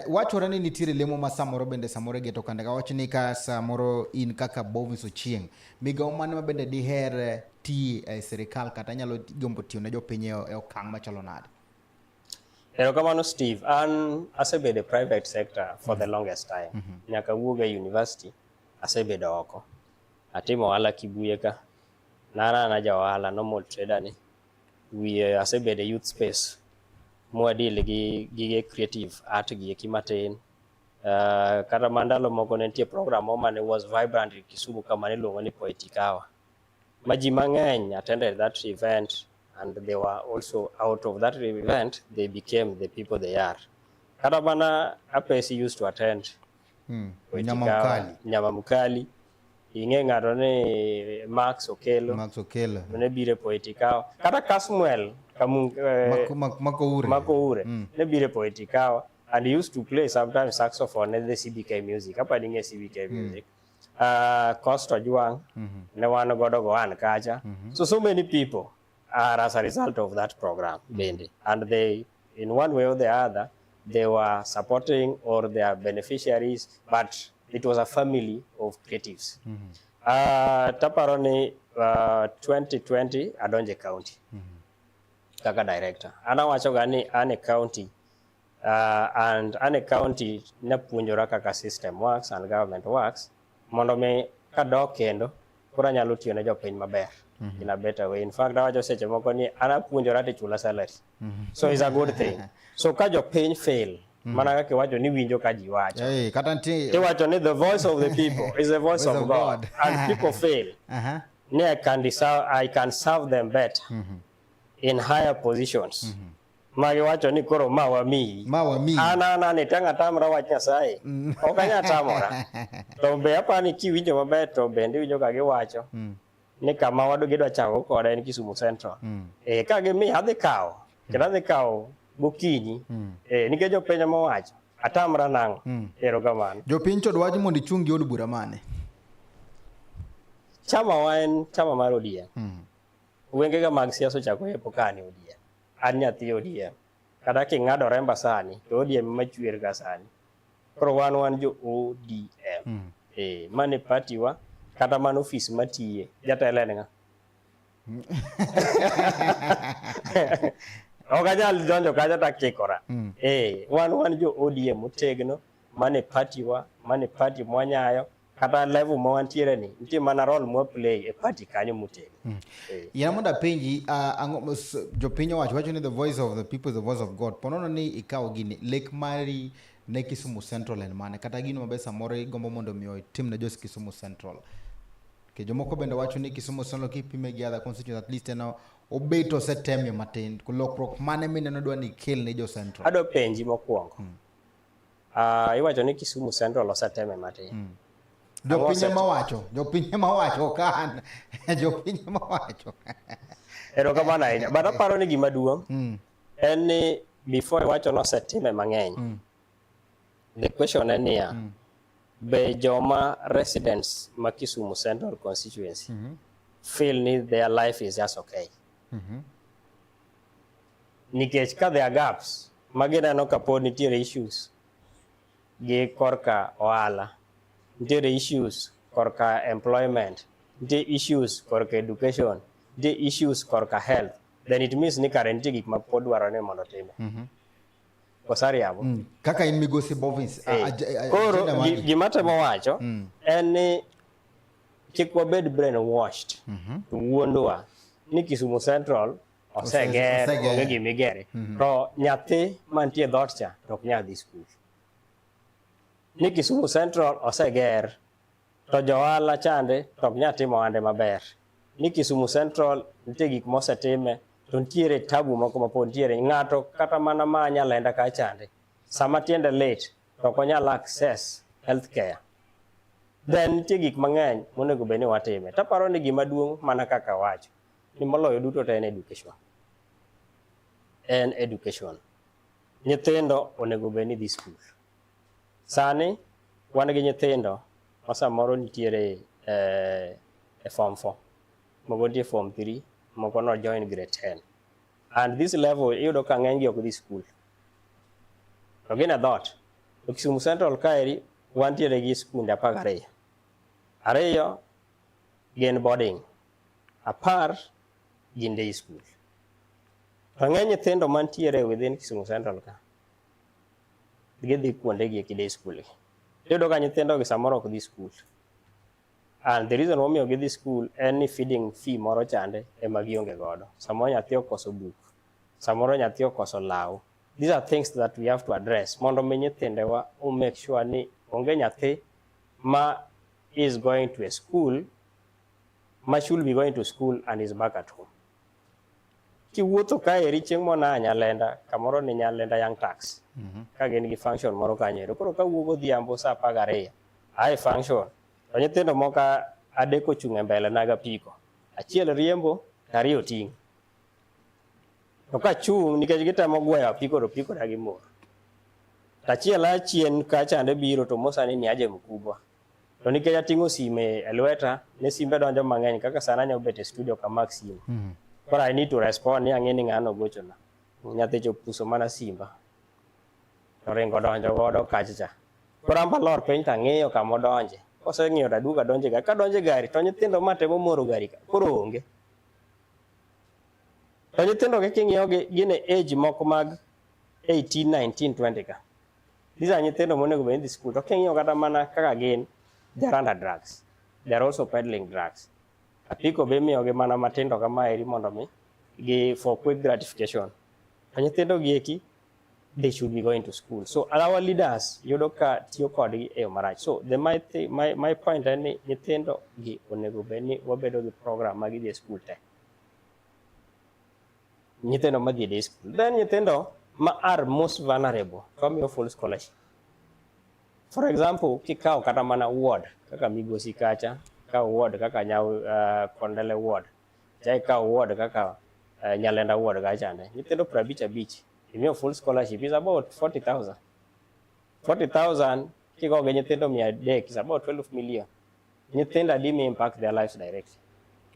Wachore ni nitiere lemo ma samoro bende samoro geto kande ka wach ni ka samoro in kaka Bovince Ochieng. Migawo mane ma bende diher ti serikal kata nyalo gombo tiyo ne jopiny e okang' machalo nade? Erokamano Steve, an asebedo private sector for the longest time. Nyaka wuoga university asebedo oko. Atimo ohala Kibuye ka. Na ja ohala normal trader ni. Asebedo youth space. Mwadili gi creative art gi kimatin. Kata mandalo moko ne nitie program mane was vibrant in Kisumu kama niluongo ni Poetic Hour. Maji mang'eny attended that event, and they were also out of that event, they became the people they are. Kata mana Apesi used to attend Nyama Mukali. Ing'e ng'ato ni Max Okelo. Ne bire Poetic Hour. Kata Kasmuel Makoure. Ne bire Poetic Hour. And he used to play sometimes saxophone and the CBK music. Apa dinge CBK music. Costa Juang. Ne wan godo go an kacha. So many people are as a result of that program. And they, in one way or the other, they were supporting or they are beneficiaries, but it was a family of creatives. Taparo ni 2020 adonje county kaka director. Anawacho gani ane county and ane county napuonjora kaka system works and government works mondo me kadok kendo kura nyalo tiyo ne jopiny maber in a better way. In fact, awacho seche moko ni anapuonjora to chula salary. So it's a good thing. So ka jopiny fail mana kaka wacho ni winjo ka ji wacho. Hey, katanti. They wacho ni the voice of the people is the voice of God. And people fail. Ni I can serve them better in higher positions. Magi wacho ni koro mawa mi. Ana ni tanga tamra wach Nyasaye. Ok anya tamora. To be apani kiwinjo maber to bende winjo ka giwacho. Ni kama wadu gidwa chako koda en Kisumu Central. Ka gimi adhi kawo. Kendo adhi kawo gokinyi. Nikech jopiny mowacho. Atamra nang'o. Erokamano. Jopiny to dwach mondo ichungi od bura mane? Chama wa en chama mar ODM. Wengega mag siasa ochako epo kani ODM. An nyathi ODM. Kata king'ado remba sani, to ODM machwer ga sani. Koro wan jo ODM. Mane party wa, kata man office matiye, jatelo en ng'a? Ok anyal donjo kacha takikora. Wan jo ODM motegno, mane party wa, mane party mwanyayo, kata level mwantiere ni, nitie mana role mwa play e party kanyo motegno. Yamunda penji, jopiny wacho ni the voice of the people is the voice of God. Ponono ni ikawo gini, lek mari ne Kisumu Central en mane, kata gino mabe samoro igombo mondo miyo tim ne jos Kisumu Central. Ke jomoko bende wacho ni Kisumu Central kipime gi other constituents at least ena obeto setemi matin kulokruok mane mineno dwa ni kel ne jo Central. Ado penji mokwongo. Iwacho ni Kisumu Central oseteme matin. Jopinye mawacho kan. Jopinye mawacho. Erokamano ahinya. But aparo ni gima duong' en ni before iwacho no osetime mang'eny. The question en niya, be joma residents ma Kisumu Central constituency feel ni their life is just okay. Nikech ka there are gaps, magineno kapod nitiere issues gi korka ohala, nitiere issues korka employment, nitiere issues korka education, nitiere issues korka health, then it means ni kare nitie gik ma pod dwarore mondo time. Kosari yabo. Kaka in migosi Bovince. Koro gima temo wacho en ni kik wabed brainwashed to wuondowa ni Kisumu Central oseger onge gimigere. To nyathi mantie dhot cha to ok nyal dhi skul. Ni Kisumu Central oseger to johala chande to ok nyal timo ohande maber. Ni Kisumu Central nitie gik mosetime to nitiere tabu moko mapod nitiere. Ng'ato kata mana ma nyalenda ka chande sama tiende late to ok onyal access healthcare. Then nitie gik mang'eny monego bed ni watime. Taparo ni gima duong' mana kaka wacho ni moloyo duto to en education. En education. Nyithindo onego bed ni dhi skul. Sani wan gi nyithindo ma samoro nitiere e form 4, moko nitie form 3, moko no join grade 10. And this level iyudo ka ng'eny gi ok dhi skul. To gin e dhot. To Kisumu Central kaeri wantiere gi skunde 12. 2 gin boarding, 10 gin day school. To ng'eny nyithindo mantiere within Kisumu Central ka gidhi kuonde gi day school. Iyudo ka nyithindo gi samoro ok dhi skul. And the reason momiyo gidhi skul en ni feeding fee moro chande ema gionge godo. Samoro nyathi okoso book, samoro nyathi okoso law. These are things that we have to address. Mondo mi nyithindewa make sure ni onge nyathi ma is going to a school, ma should be going to school and is back at home. Kiwuotho ka eri chieng' mona Nyalenda, kamoro ni Nyalenda Young Tax. Ka gin gi function moro kanyo. Koro ka wuogo odhiambo sa 12, ai function. To nyithindo moko adek ochung' e mbele naga piko. Achiel riembo, ariyo ting'. To ka chung' nikech gitemo gweyo apiko to piko dagi mor. Achiel achien ka chande biro to mosani ni aje mkubwa. To nikech ating'o sime e lweta, ne simbe donjo mang'eny kaka sana nya obet e studio ka mak simu. Koro I need to respond ni ang'e ni ng'ano gochona. Nyathi chopuso mana simba. To ringo donjo godo kachacha. Koro amba lor piny tang'eyo kama odonje. Koseng'iewo taduka donje gari. Ka donje gari to nyithindo matemo moro gari ka koro onge. To nyithindo gi king'iyogi gin e age moko mag 18, 19, 20 ka. These are nyithindo monego bed in school. To king'iyo kata mana kaka gin, they are under drugs. They are also peddling drugs. Apiko be imiyogi mana matindo kamaeri mondo mi for quick gratification. To nyithindo gi eki, they should be going to school. So our leaders yudo ka tiyo kodgi e yo marach. So my point en ni nyithindo gi onego bed ni wabedo gi program ma gidhi e school te. Nyithindo ma dhi e day school. Then nyithindo ma are most vulnerable to full scholarship. For example, kikawo kata mana ward kaka Migosi kacha, kawo ward kaka Kondele ward, chai kawo ward kaka Nyalenda ward kacha ne. Nyithindo 55 imiyo full scholarship is about 40,000. 40,000 kikawo ge nyithindo 300 is about 12 million. Nyithindo adi may impact their lives directly.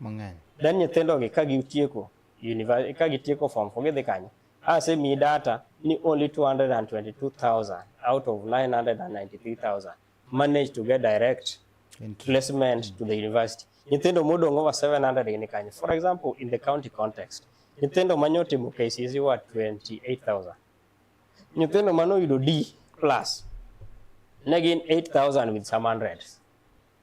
Mang'eny. Then nyithindo gi ka gitieko university, ka gitieko form 4 gidhi kanyo. As a me data, ni only 222,000 out of 993,000 managed to get direct placement to the university. Nyithindo modong over 700 in Kenya. For example, in the county context, nyithindo manyotimo KCSE were 28,000. Nyithindo mano yudo D plus, negin 8,000 with some hundreds.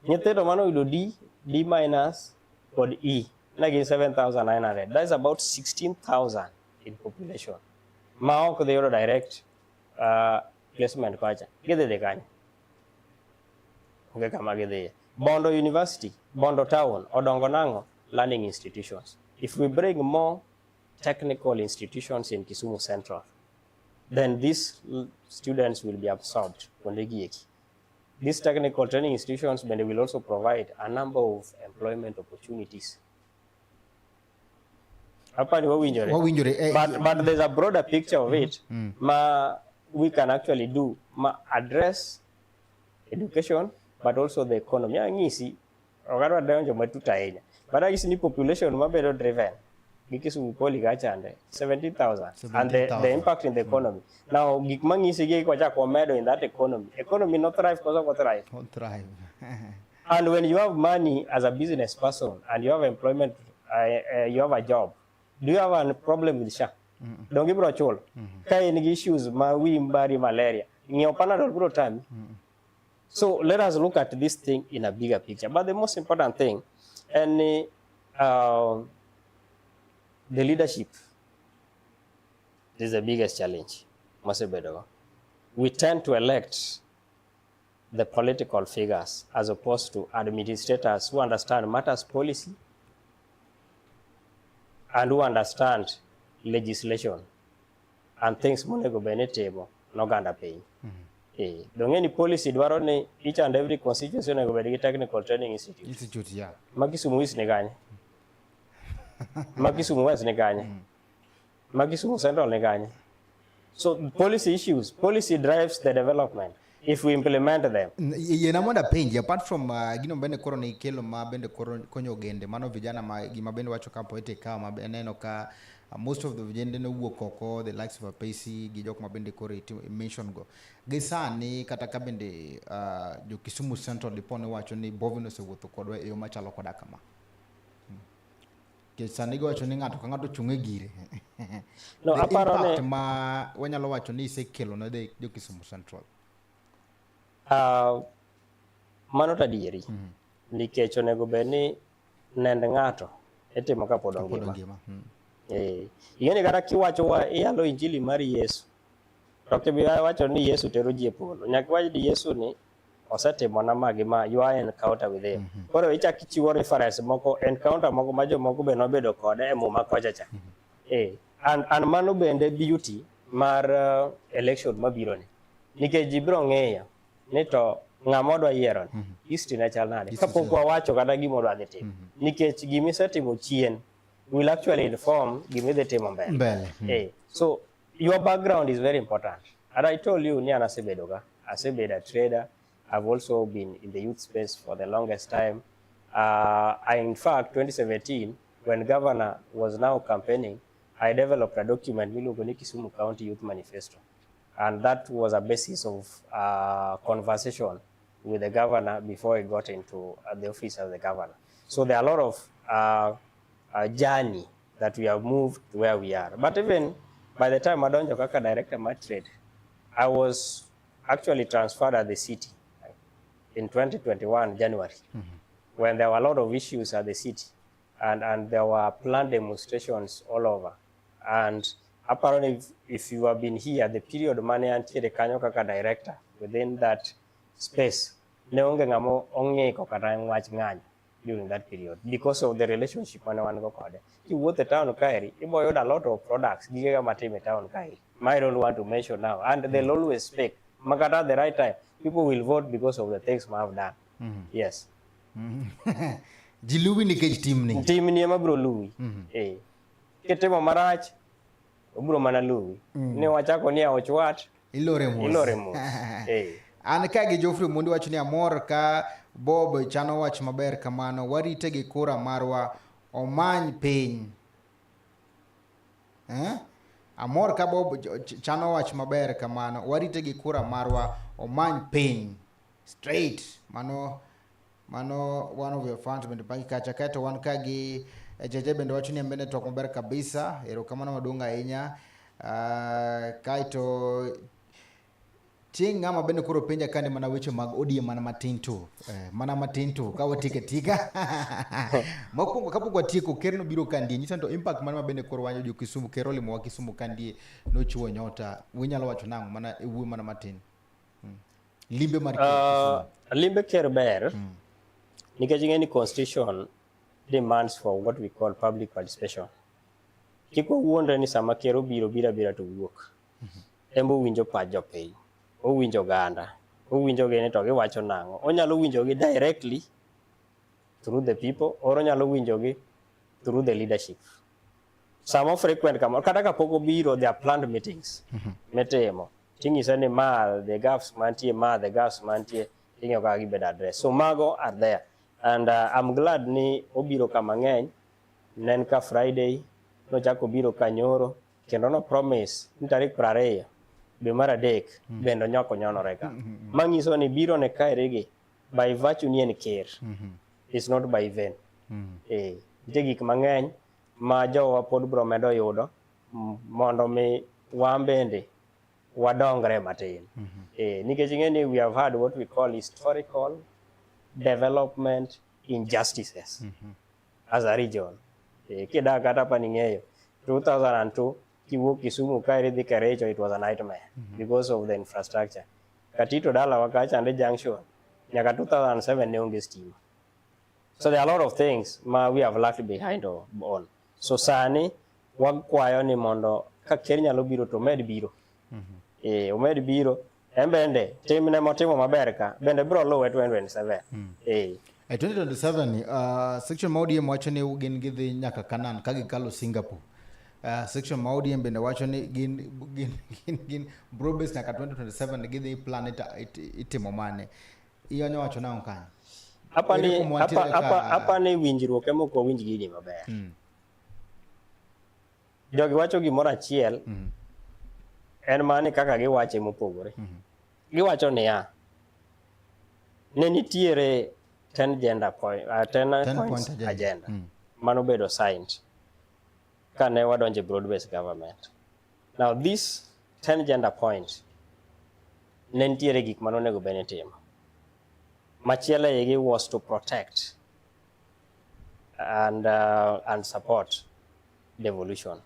Nyithindo mano yudo D minus, or E, negin 7,900. That is about 16,000 in population. Maok they are direct placement kwacha. Gede de kanya. Okay, kama gede. Bondo University, Bondo Town, Odongo Nango, learning institutions. If we bring more technical institutions in Kisumu Central, then these students will be absorbed. These technical training institutions will also provide a number of employment opportunities. But there's a broader picture of it. We can actually do address education, but also the economy. But I see population driven. 17,000 and the impact in the economy. Now, in that economy. Economy not thrive because of thrive. And when you have money as a business person and you have employment, you have a job, do you have a problem with SHA? Don't give it a chol. Any issues, malaria. Time. So let us look at this thing in a bigger picture. But the most important thing, and the leadership is the biggest challenge. We tend to elect the political figures as opposed to administrators who understand matters policy and who understand legislation and things monego bene table no ganda pay. Don't any policy dwaro each and every constituency onego bed technical training institute. Yeah. Makisumu is neganye. Makisumu West neganye. Makisumu Central neganye. So policy issues, policy drives the development if we implement them. Yenamwanda penji apart from gino bende koro ni kelo ma bende koro konyo gende mano vijana ma gima bende wacho ka poete ka ma neno ka most of the vijende no wuok oko the likes of a pacey gi jok ma bende koro mention go gisani kata ka bende jo Kisumu Central dipone wacho ni Bovince wuotho kodwa e yo machalo koda kama ke sani go wacho ni ngato ka ngato chunge gire no aparo ne ma wanyalo wacho ni isekelo na de jo Kisumu Central. Mano tadieri. Nikech onego bed ni nend ng'ato itimo ka pod ngima. Ing'eni kata kiwacho iyalo injili mar Yesu. To kibiya wacho ni Yesu tero ji e polo. Nyaka wach ni Yesu ni osetimo na magi ma you are encounter with him. Koro ichak ichiwo reference moko encounter moko ma jomoko be nobedo kode e muma kocha cha. And mano bende beauty mar election mabiro ni. Nikech ji biro ng'eyo ni to ng'amodwa yiero history na chal nade kapok wawacho kata gimodwa dhi timo nikech gimisetimo chien will actually inform gimidhi timo mbele. So your background is very important, and I told you ni an asebedo a trader. I've also been in the youth space for the longest time. In fact 2017 when governor was now campaigning, I developed a document miluongo ni Kisumu County Youth Manifesto. And that was a basis of conversation with the governor before he got into the office of the governor. So there are a lot of journey that we have moved to where we are. But even by the time Adonjo Kaka Director Magistrate, I was actually transferred at the city in 2021, January, when there were a lot of issues at the city, and there were planned demonstrations all over. And apparently, if you have been here, the period money until the Kanyo Kaka Director, within that space, during that period, because of the relationship you want the town of Kairi, you bought a lot of products, town Kairi. I don't want to mention now, and they'll always speak. Makata at the right time, people will vote because of the things I have done. Yes. Jiluwi ni kech team ni. Team ni ama bro Louis. Ketemo marach, bro mana Louis. Ni wachako ni ochwat. Iloremos. An kagi Geoffrey Mundi wacho ni amor ka Bob chano wach maber kamano warite gi kura marwa omany piny. Amor ka Bob chano wach maber kamano warite gi kura marwa omany piny. Straight. Mano one of your fans bende pangi kacha kato wan kagi jeje bende wacho ni mbene tok maber kabisa. Erokamano maduong' ahinya. Kaito Ting ngama bende kuro penja kande mana weche mag odie mana matin to ka watike tika mokwongo kapok watieko ker no biro kandi nyiso to impact mana bende kuro wanyo jo Kisumu ker olimo wa Kisumu kandi no chiwo nyota winyalo wacho nango mana ewuoyo mana matin limbe mar Kisumu limbe ker ber nikech ng'eni constitution demands for what we call public participation. Kiko wuondre ni sama ker obiro bira to wuok embo winjo pach jopiny, owinjo ganda, owinjo gene to giwacho nango. Onyalo winjo gi directly through the people, or onyalo winjo gi through the leadership. Some frequent kama kata kapok obiro there are planned meetings. Metemo. Tingisa ni the gaps mantie the gaps mantie tingo ka gi bed address. So mago are there. And I'm glad ni obiro kama ng'eny nen ka Friday no chako biro kanyoro kendo no promise ni tarik 20 be mar adek bendo nyoko nyonore ka mangiso ni biro ne kairigi by virtue ni en ker it's not by event gik mang'eny ma jowa pod bro medo yudo mondo mi wambende wadongre matin nikech ng'eni we have had what we call historical development injustices as a region kidak kata pa ning'eyo 2002 kiwuok Kisumu kairi dhi Kericho, it was a nightmare because of the infrastructure. Katito dala wakacha and junction nyaka 2007 ne onge stima. So there are a lot of things we have left behind on. So sani wakwayo ni mondo ka ker nyalo biro to med biro. Omed biro embende timne motimo maber ka bende bro luwe 2027. 2027 section maudi wacho ni gin gidhi nyaka Kanan ka gikalo Singapore. Section maudi bende wacho ni gin brobes nyaka 2027 gidhi planet itimo mane. Iyonyo wacho na onkan. Apa ni winjruok emoko winj gini maber. Jogi wacho gimoro achiel en mane kaka giwache mopogore. Giwacho niya ne nitiere 10 gender point 10 points agenda mano bedo signed kane wadonje broad-based government. Now this 10 gender points ne nitiere gik mano nego bene timo. Machielo yegi was to protect and support devolution.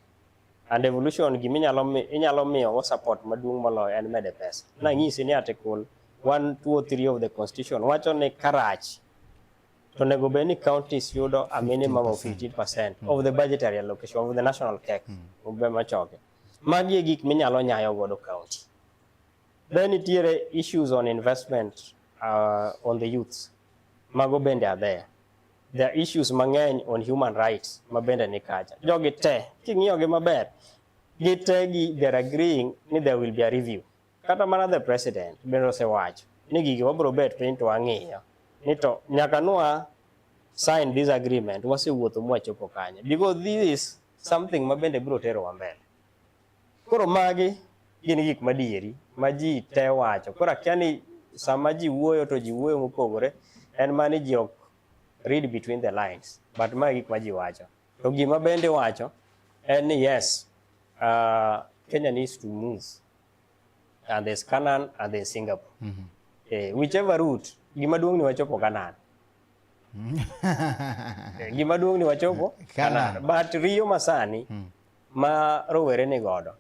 And devolution inyalo miyo support maduong' moloyo en mede pesa. Na ng'isi ni article 1, 2 or 3 of the constitution wacho ni karach to nego beni counties yudo a minimum of 15% of the budgetary allocation of the national cake. Ube machoke. Magi gik minyalo nyayo godo county. Then nitiere issues on investment on the youths. Mago bende are there. There are issues mang'eny on human rights mabende ni kacha. Jogi te king'iyo gi maber gitegi they're agreeing ni there will be a review. Kata mana the president bende osewacho ni gigi wabro bet piny to wang'iyo ni to nyaka nwa sign this agreement wasewuotho mwachopo kanye because this is something mabende bro tero wa mbele. Koro magi gin gik madieri ma ji te wacho. Koro akiani sama ji wuoyo to ji wuoyo mopogore en mani ji ok read between the lines, but ma gik ma ji wacho. To gima bende wacho en ni yes, Kenya needs to move, and there's Canaan and there's Singapore. Whichever route, gima duong ni wachopo Canaan. Gima duong ni wachopo Canaan. But riyo masani ma rowere ni godo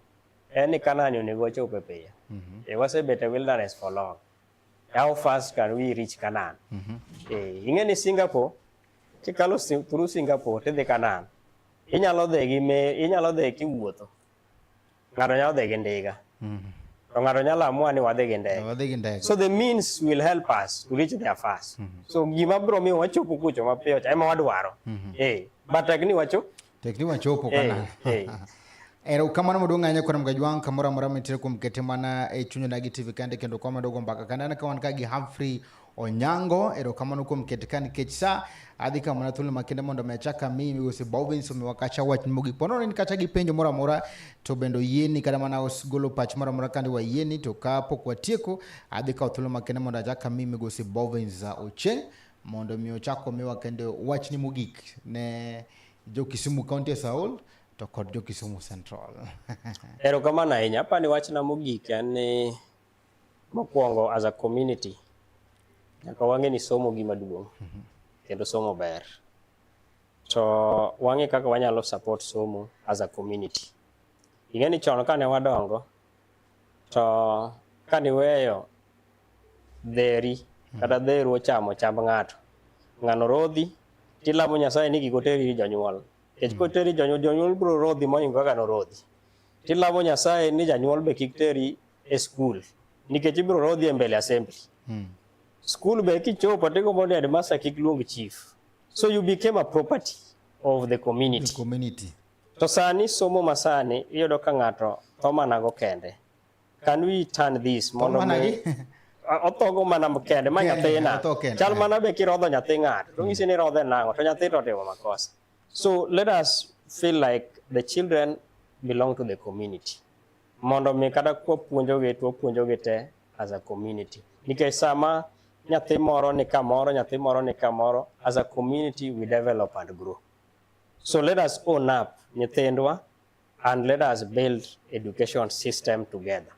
en ni Canaan onego wachope piyo. Wasebet e wilderness for long. How fast can we reach Canaan? Ing'e ni Singapore, kikalo through Singapore tidhi Canaan, inyalo dhi kiwuotho. Ng'ato nyalo dhi gi ndiga. To ng'ato nyalo amua ni wadhi gi ndege. So the means will help us to reach there fast. So gima biro miyo wachopo kucho mapiyo ema wadwaro. But tekni wachopo Canaan. Erokamano maduong' ahinya kuom Gajwang' kamoro amora mantiere kuom kete mana e Chuny Onagi TV kande kendo kwa dogo mbaka kanda ka wan ka gi Humphrey Onyango. Erokamano kuom kete kan nikech sa adhi kama na thuolo makende mondo mechaka mi migosi Bovince omiwakacha wach mogik pono ni kacha gi penjo moro amora to bendo yieni kada mana golo pach moro amora kandi wa yieni to ka pok watieko adhi ka thuolo makende mondo achaka mi migosi Bovince Ochieng mondo mi ochako miwa kende wach ni mogik ne jo Kisumu County Saul to kod jo Kisumu Central. Erokamano ahinya. Apani wachna mogik en ni mokwongo as a community nyaka wang'e ni somo gima duong'. Kendo somo ber. To wang'e kaka wanyalo support somo as a community. Ing'e ni chon kane wadongo to kane weyo dheri kata dheru ochamo chamb ng'ato, ng'ano rodhi tilamo Nyasaye ni gigoteri janyuol. Kech koteri janyuol bro rodhi moingo kaka norodhi. Tilamo Nyasaye ni janyuol be kik teri e school nikech ibro rodhi e mbele assembly. School be kichopo tiko mondo headmaster kik luong chief. So you became a property of the community. To sani somo masani iyudo ka ng'ato tho mana go kende. Can we turn this mondo othogo mana kende ma nyathina chal mana be kirodho nyathi ng'ato to ng'isi ni rodhe nang'o to nyathi to timo makosa. So let us feel like the children belong to the community. Mondo mi kada kwa puonjoge te as a community. Nikech sama nyathi moro ni kamoro, as a community we develop and grow. So let us own up nyithindwa and let us build education system together.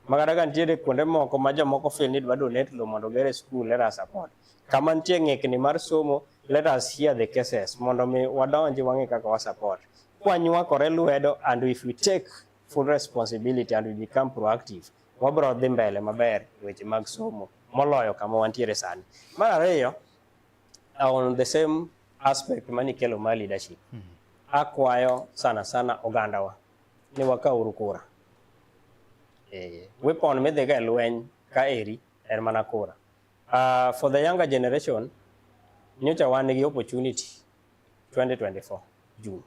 Magara kan tiere kuonde moko ma jomoko feel ni dwa donate lo mondo gere school, let us support. Kama nitie ng'ekni mar somo, let us hear the cases mondo mi wadonji wang'e kaka wa support. Kwanywakore lwedo and if we take full responsibility and we become proactive, wabro dhi mbele maber weche mag somo moloyo kama wantiere sani. Mar ariyo, on the same aspect mani kelo mar leadership, akwayo sana ogandawa ni wakauru kura. Weapon midhiga e lweny ka eri en mana kura. For the younger generation, nyocha wan gi opportunity 2024 June.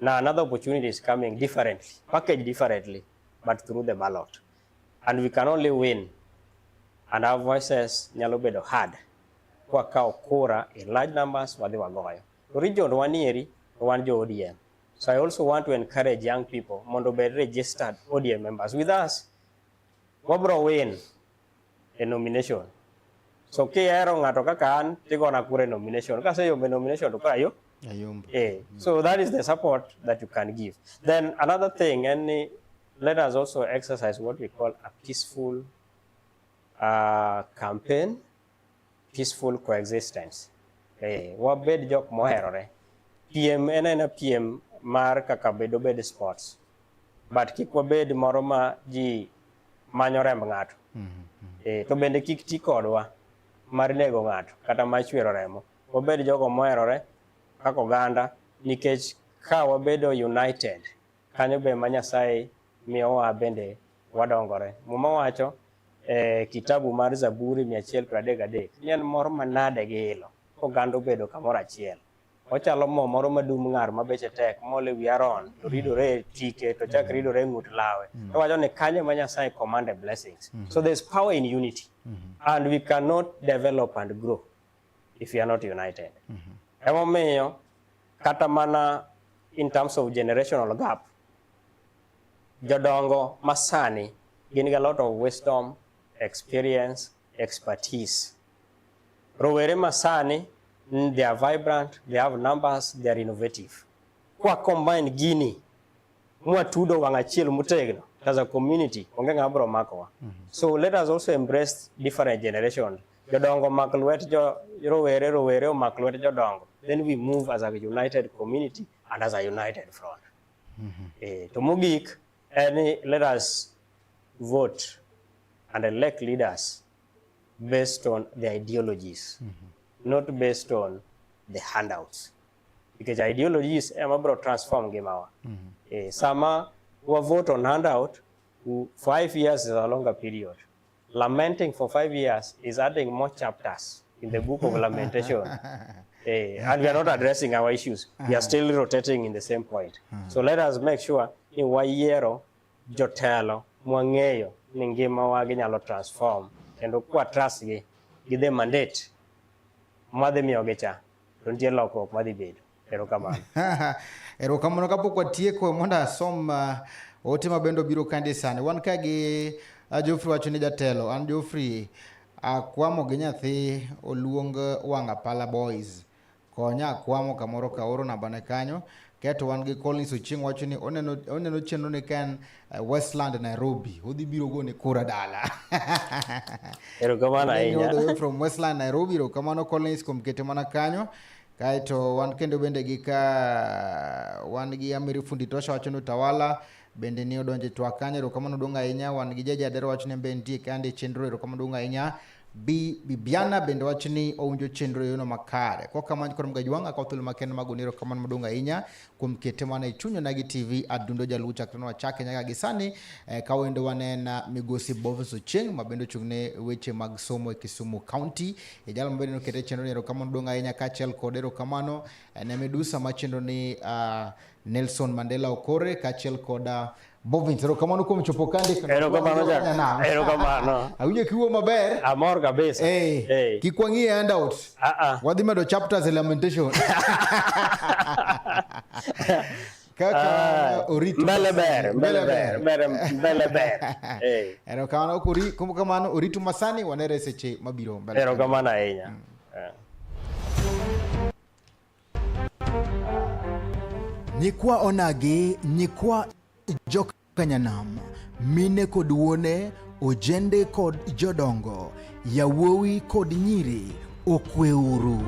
Now another opportunity is coming differently, packaged differently, but through the ballot. And we can only win, and our voices nyalo bedo hard kwa kao kura in large numbers wadhi wagoyo. Region wanieri wan jo ODM. So I also want to encourage young people mondo be registered ODM members with us. Wabro win a nomination. So kiero ng'ato kaka an tigona kura nomination. Kase yombe nomination to kayo. So that is the support that you can give. Then another thing, and let us also exercise what we call a peaceful campaign, peaceful coexistence. Wabed jok moherore. PM ena PM mar kaka bedo bed sports. But kik wabed moro ma ji manyo remb ng'ato. To bende kik ti kodwa mar nego ng'ato kata ma chwero remo. Wabed jogo moherore kaka oganda nikech ka wabedo united kanyo be ma Nyasaye miyowa bende wadongore. Muma wacho kitabu mar Zaburi 133 nyen moro manade gi ilo oganda obedo kamoro achiel. Ochalo mo moro madum ng'ar mabeche tek mole wi Aaron to ridore tike to chak ridore ng'ut lawe. Wacho ni kanyo ma Nyasaye commanded blessings. So there's power in unity, and we cannot develop and grow if we are not united. Emomiyo kata mana in terms of generational gap, jodongo masani gin a lot of wisdom, experience expertise. Rowere masani, they are vibrant, they have numbers, they are innovative. Kwa combine gini, mwa tudo wangachiel mutegno as a community, onge ngabro makowa. So let us also embrace different generations. Jodongo maklwet jo rowere maklwet jodongo. Then we move as a united community and as a united front. To mugik, let us vote and elect leaders based on the ideologies, not based on the handouts. Because ideologies are transform Gemawa. Sama who vote on handout, 5 years is a longer period. Lamenting for 5 years is adding more chapters in the book of lamentation. And we are not addressing our issues. We are still rotating in the same point. So let us make sure in Wayero, Jotelo, Mwangeyo, Ningema wage nyalo transform. And kwa trust ge, give them mandate. Mwade miyogecha, tuntie loko mwadi bedo. Erokamano. Erokamano kapo kwa tieko monda Somb ote mabendo biro kande sane. Wan kagi Geoffrey wachone jatelo. An Geoffrey akwamo gi nyathi oluong wanga pala boys. Konya akwamo kamoro kaoro na bane kanyo. Keto wan gi Collins Ochieng wachoni oneno chenro ne kan Westland Nairobi. Odhi biro go ne kura dala. Erokamano ahinya. From Westland Nairobi. Erokamano Collins kuom kete mana kanyo. Kaito wan kendo bende gi ka wan gi Amiri Fundi Tosha wachono Tawala bende ni odonje twakanye. Erokamano donga ahinya. Wan gi Jaja Adero wachone bentie kande chenro. Erokamano donga ahinya. Bibiana bende wachni owinjo chenro yono makare. Kwa kamano koro mgajwanga kwa thulu makene magonero kamano madonga inya kumkete mana i Chuny Onagi TV Adundo Jaluo chakre wachake nyaka gisani kawendo wanena migosi Bovince Ochieng mabendo chungne weche mag somo e Kisumu County jalo mabendo no kete chenro ni. Erokamano donga inya kachel kod erokamano ne medusa machendo ni Nelson Mandela Okore kachel koda Bovince. Erokamano kuom chopo kande. Erokamano. Awinjo kiwo maber. Amor kabisa. Kikwangi handout. Wadhi medo chapters e lamentation. Kaka oritu mbele ber. Erokamano kumkamano oritu masani wanere seche mabiro mbele. Erokamano ahinya. Nyikwa Onagi, nyikwa Jokanyanam, mine kod wuone, ojende kod jodongo, yawuowi kod nyiri, okweuru.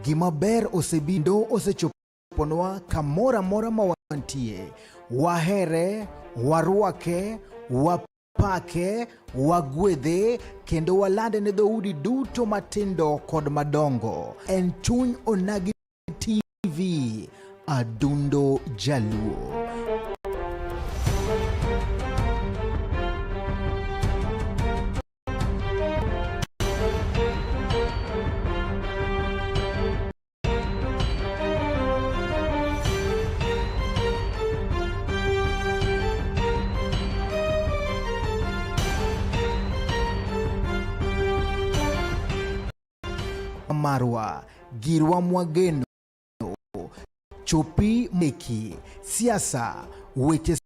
Gima ber osebindo osechoponwa kamora mora mawantie. Wahere, warwake, wapake, wagwedhe, kendo walande ne dhoudi duto matindo kod madongo. En Chuny Onagi TV, Adundo Jaluo. Marwa, girwa mwageno, chopi meki, siasa, weche